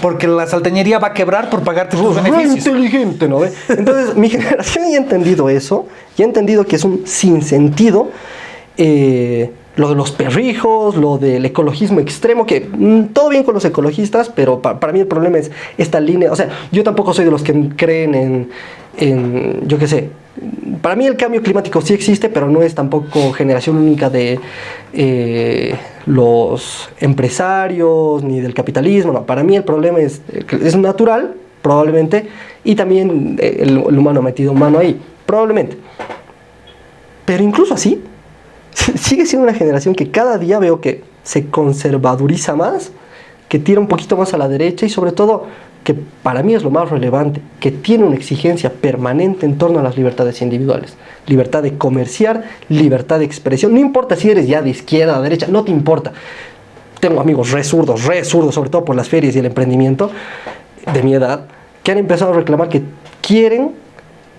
porque la salteñería va a quebrar por pagarte tus Pues beneficios. Inteligente, ¿no? Entonces, mi generación ya ha entendido eso, ya ha entendido que es un sinsentido. Lo de los perrijos, lo del ecologismo extremo, que todo bien con los ecologistas, pero para mí el problema es esta línea. O sea, yo tampoco soy de los que creen yo qué sé. Para mí el cambio climático sí existe, pero no es tampoco generación única de los empresarios ni del capitalismo. No, para mí el problema es natural, probablemente, y también el humano ha metido mano ahí, probablemente. Pero incluso así, sigue siendo una generación que cada día veo que se conservaduriza más, que tira un poquito más a la derecha y sobre todo, que para mí es lo más relevante, que tiene una exigencia permanente en torno a las libertades individuales. Libertad de comerciar, libertad de expresión. No importa si eres ya de izquierda o derecha, no te importa. Tengo amigos re zurdos, sobre todo por las ferias y el emprendimiento de mi edad, que han empezado a reclamar que quieren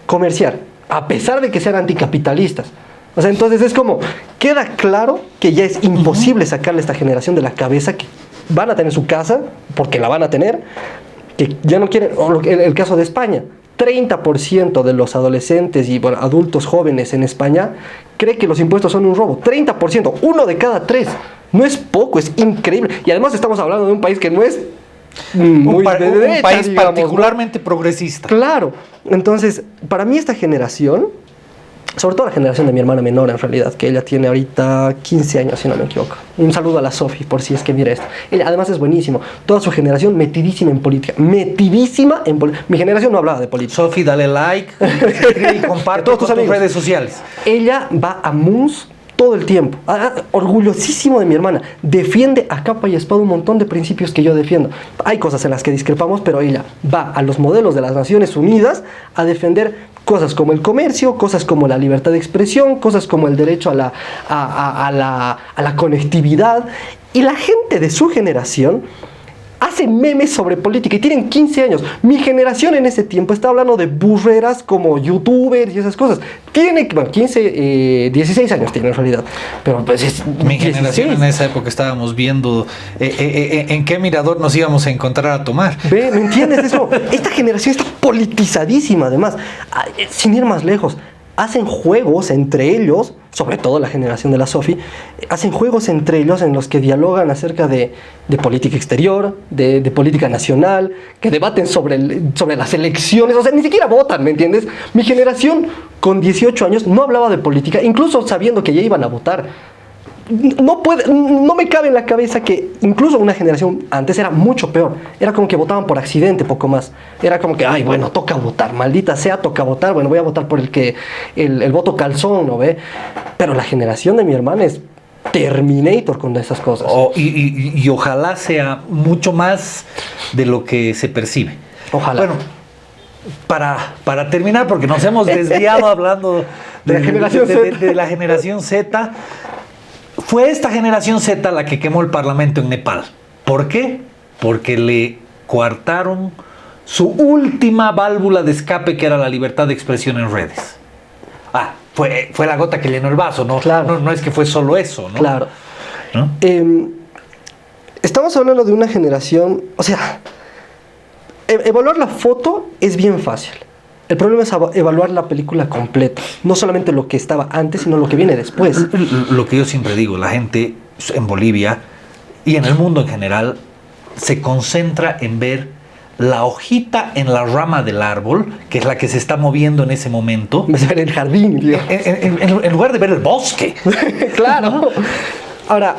comerciar, a pesar de que sean anticapitalistas. O sea, entonces es como, queda claro que ya es imposible sacarle a esta generación de la cabeza que van a tener su casa, porque la van a tener, que ya no quieren, o el caso de España, 30% de los adolescentes y bueno, adultos jóvenes en España cree que los impuestos son un robo. 30%, 1 de cada 3. No es poco, es increíble. Y además estamos hablando de un país que no es muy de derecha, un país digamos, particularmente progresista. Claro. Entonces, para mí esta generación, sobre todo la generación de mi hermana menor en realidad, que ella tiene ahorita 15 años si no me equivoco. Un saludo a la Sofi por si es que mira esto. Ella además es buenísimo. Toda su generación metidísima en política. Metidísima en política. Mi generación no hablaba de política. Sofi, dale like y comparte todas tus redes sociales. Ella va a MUNS todo el tiempo. Orgullosísimo de mi hermana. Defiende a capa y espada un montón de principios que yo defiendo. Hay cosas en las que discrepamos, pero ella va a los modelos de las Naciones Unidas a defender cosas como el comercio, cosas como la libertad de expresión, cosas como el derecho a la conectividad. Y la gente de su generación hacen memes sobre política y tienen 15 años. Mi generación en ese tiempo está hablando de burreras como youtubers y esas cosas. Tiene, bueno, 16 años tiene en realidad. Pero pues es Mi 16. generación en esa época estábamos viendo en qué mirador nos íbamos a encontrar a tomar. ¿Ve? ¿Me entiendes? Eso, esta generación está politizadísima además. Sin ir más lejos. Hacen juegos entre ellos, sobre todo la generación de la Sofi, hacen juegos entre ellos en los que dialogan acerca de política exterior, de política nacional, que debaten sobre las elecciones, o sea, ni siquiera votan, ¿me entiendes? Mi generación con 18 años no hablaba de política, incluso sabiendo que ya iban a votar. No me cabe en la cabeza que incluso una generación antes era mucho peor. Era como que votaban por accidente, poco más. Era como que, ay, bueno, toca votar, maldita sea, toca votar. Bueno, voy a votar por el voto calzón, ¿no ve? Pero la generación de mi hermana es Terminator con esas cosas. Y ojalá sea mucho más de lo que se percibe. Ojalá. Bueno, para terminar, porque nos hemos desviado hablando de la generación Z. De la generación Z. Fue esta generación Z la que quemó el parlamento en Nepal. ¿Por qué? Porque le coartaron su última válvula de escape, que era la libertad de expresión en redes. Fue la gota que llenó el vaso, ¿no? Claro. No es que fue solo eso, ¿no? Claro. ¿No? Estamos hablando de una generación, o sea, evaluar la foto es bien fácil. El problema es evaluar la película completa, no solamente lo que estaba antes, sino lo que viene después. Lo que yo siempre digo, la gente en Bolivia y en el mundo en general se concentra en ver la hojita en la rama del árbol, que es la que se está moviendo en ese momento. Me ver el jardín, tío. En lugar de ver el bosque. Claro. Ahora,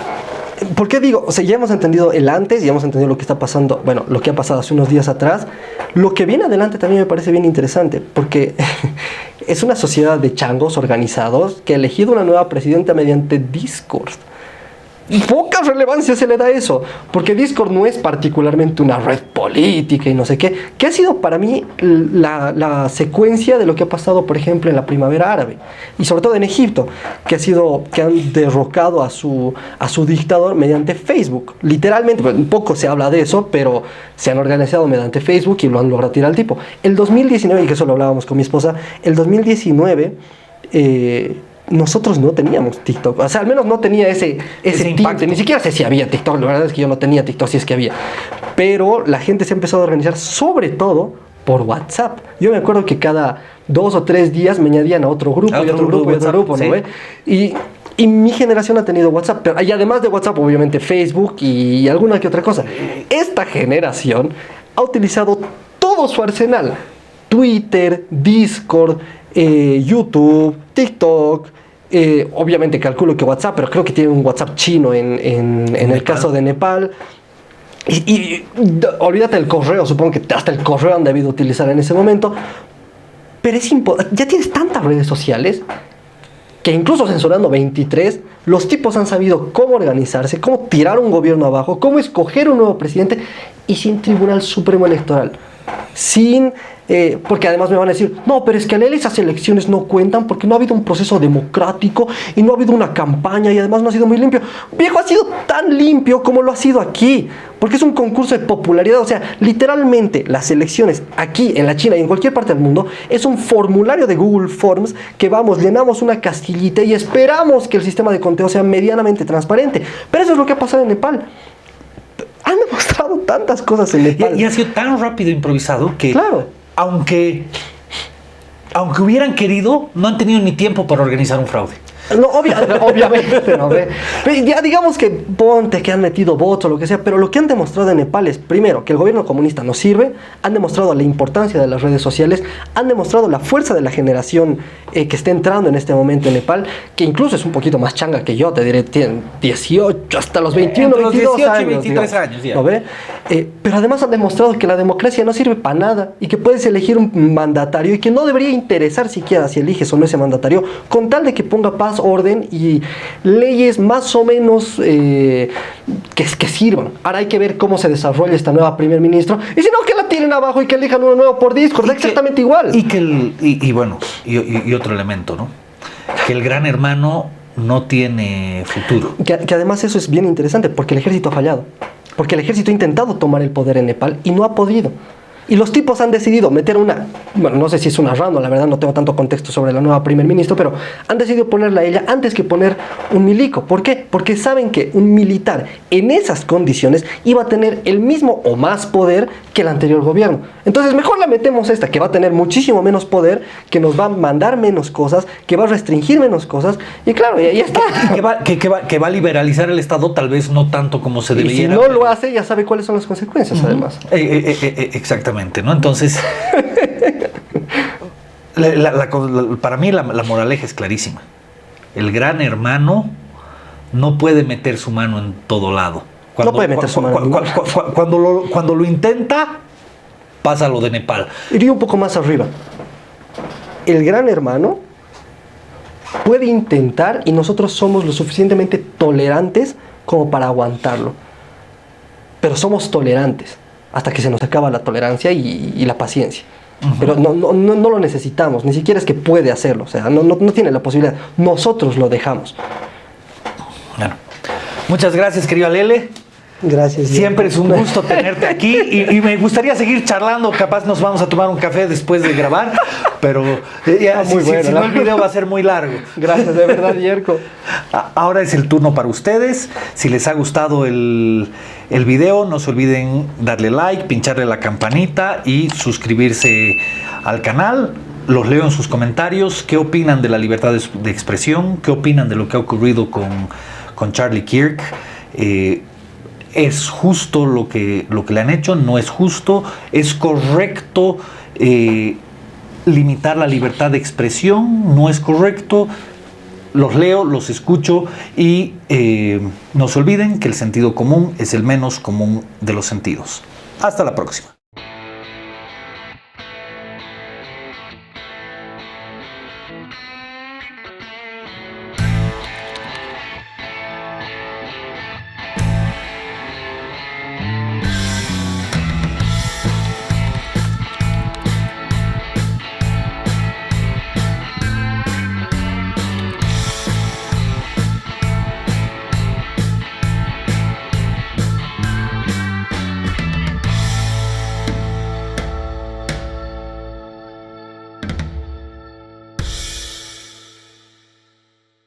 ¿por qué digo? O sea, ya hemos entendido el antes, ya hemos entendido lo que está pasando, bueno, lo que ha pasado hace unos días atrás. Lo que viene adelante también me parece bien interesante, porque es una sociedad de changos organizados que ha elegido una nueva presidenta mediante Discord. Y poca relevancia se le da a eso, porque Discord no es particularmente una red política y no sé qué, que ha sido para mí la secuencia de lo que ha pasado, por ejemplo, en la primavera árabe, y sobre todo en Egipto, que han derrocado a su dictador mediante Facebook, literalmente. Poco se habla de eso, pero se han organizado mediante Facebook y lo han logrado tirar al tipo. El 2019, y que eso lo hablábamos con mi esposa, el 2019... nosotros no teníamos TikTok, o sea, al menos no tenía ese impacto. Ni siquiera sé si había TikTok, la verdad es que yo no tenía TikTok, si es que había. Pero la gente se ha empezado a organizar, sobre todo por WhatsApp. Yo me acuerdo que cada 2 o 3 días me añadían a otro grupo, y otro grupo, y otro grupo, ¿no? Sí. Y mi generación ha tenido WhatsApp, pero y además de WhatsApp, obviamente Facebook y alguna que otra cosa. Esta generación ha utilizado todo su arsenal: Twitter, Discord, YouTube, TikTok, obviamente calculo que WhatsApp, pero creo que tiene un WhatsApp chino en el caso de Nepal. Y olvídate del correo, supongo que hasta el correo han debido utilizar en ese momento. Pero ya tienes tantas redes sociales que incluso censurando 23, los tipos han sabido cómo organizarse, cómo tirar un gobierno abajo, cómo escoger un nuevo presidente, y sin Tribunal Supremo Electoral. Porque además me van a decir, no, pero es que esas elecciones no cuentan porque no ha habido un proceso democrático y no ha habido una campaña y además no ha sido muy limpio. Viejo, ha sido tan limpio como lo ha sido aquí, porque es un concurso de popularidad. O sea, literalmente las elecciones aquí en la China y en cualquier parte del mundo es un formulario de Google Forms que llenamos una castillita y esperamos que el sistema de conteo sea medianamente transparente. Pero eso es lo que ha pasado en Nepal. Han demostrado tantas cosas en Nepal. Y ha sido tan rápido, improvisado, que claro, aunque hubieran querido, no han tenido ni tiempo para organizar un fraude. No, obviamente, ¿no? Ya digamos que ponte que han metido bots o lo que sea, pero lo que han demostrado en Nepal es, primero, que el gobierno comunista no sirve, han demostrado la importancia de las redes sociales, han demostrado la fuerza de la generación que está entrando en este momento en Nepal, que incluso es un poquito más changa que yo, te diré, tienen 18 hasta los 21, Entre los 22 18 y años, 23 digamos, años, ya. ¿no ve? pero además han demostrado que la democracia no sirve para nada y que puedes elegir un mandatario y que no debería interesar siquiera si eliges o no ese mandatario, con tal de que ponga paz, orden y leyes más o menos que sirvan. Ahora hay que ver cómo se desarrolla esta nueva primer ministro y si no, que la tiren abajo y que elijan uno nuevo por Discord, exactamente igual. Y otro elemento, ¿no? Que el gran hermano no tiene futuro. Que además eso es bien interesante porque el ejército ha fallado. Porque el ejército ha intentado tomar el poder en Nepal y no ha podido. Y los tipos han decidido meter bueno, no sé si es una random, la verdad no tengo tanto contexto sobre la nueva primer ministro, pero han decidido ponerla a ella antes que poner un milico. ¿Por qué? Porque saben que un militar en esas condiciones iba a tener el mismo o más poder que el anterior gobierno. Entonces mejor la metemos esta, que va a tener muchísimo menos poder, que nos va a mandar menos cosas, que va a restringir menos cosas, y claro, ya está. Que va a liberalizar el Estado, tal vez no tanto como se debería. Y si no lo hace, ya sabe cuáles son las consecuencias, además. Exactamente, ¿no? Entonces, para mí la moraleja es clarísima. El gran hermano no puede meter su mano en todo lado. No puede meter su mano. Cuando lo intenta, pasa lo de Nepal. Iría un poco más arriba. El gran hermano puede intentar y nosotros somos lo suficientemente tolerantes como para aguantarlo. Pero somos tolerantes hasta que se nos acaba la tolerancia y la paciencia. Uh-huh. Pero no lo necesitamos, ni siquiera es que puede hacerlo, o sea, no tiene la posibilidad. Nosotros lo dejamos. Bueno, muchas gracias, querido Alele. Gracias. Siempre es un gusto tenerte aquí y me gustaría seguir charlando. Capaz nos vamos a tomar un café después de grabar, pero si no el video va a ser muy largo. Gracias, de verdad, Yerko. Ahora es el turno para ustedes. Si les ha gustado el video, no se olviden darle like, pincharle la campanita y suscribirse al canal. Los leo en sus comentarios. ¿Qué opinan de la libertad de expresión? ¿Qué opinan de lo que ha ocurrido con Charlie Kirk? ¿Es justo lo que le han hecho? ¿No es justo? ¿Es correcto limitar la libertad de expresión? ¿No es correcto? Los leo, los escucho y no se olviden que el sentido común es el menos común de los sentidos. Hasta la próxima.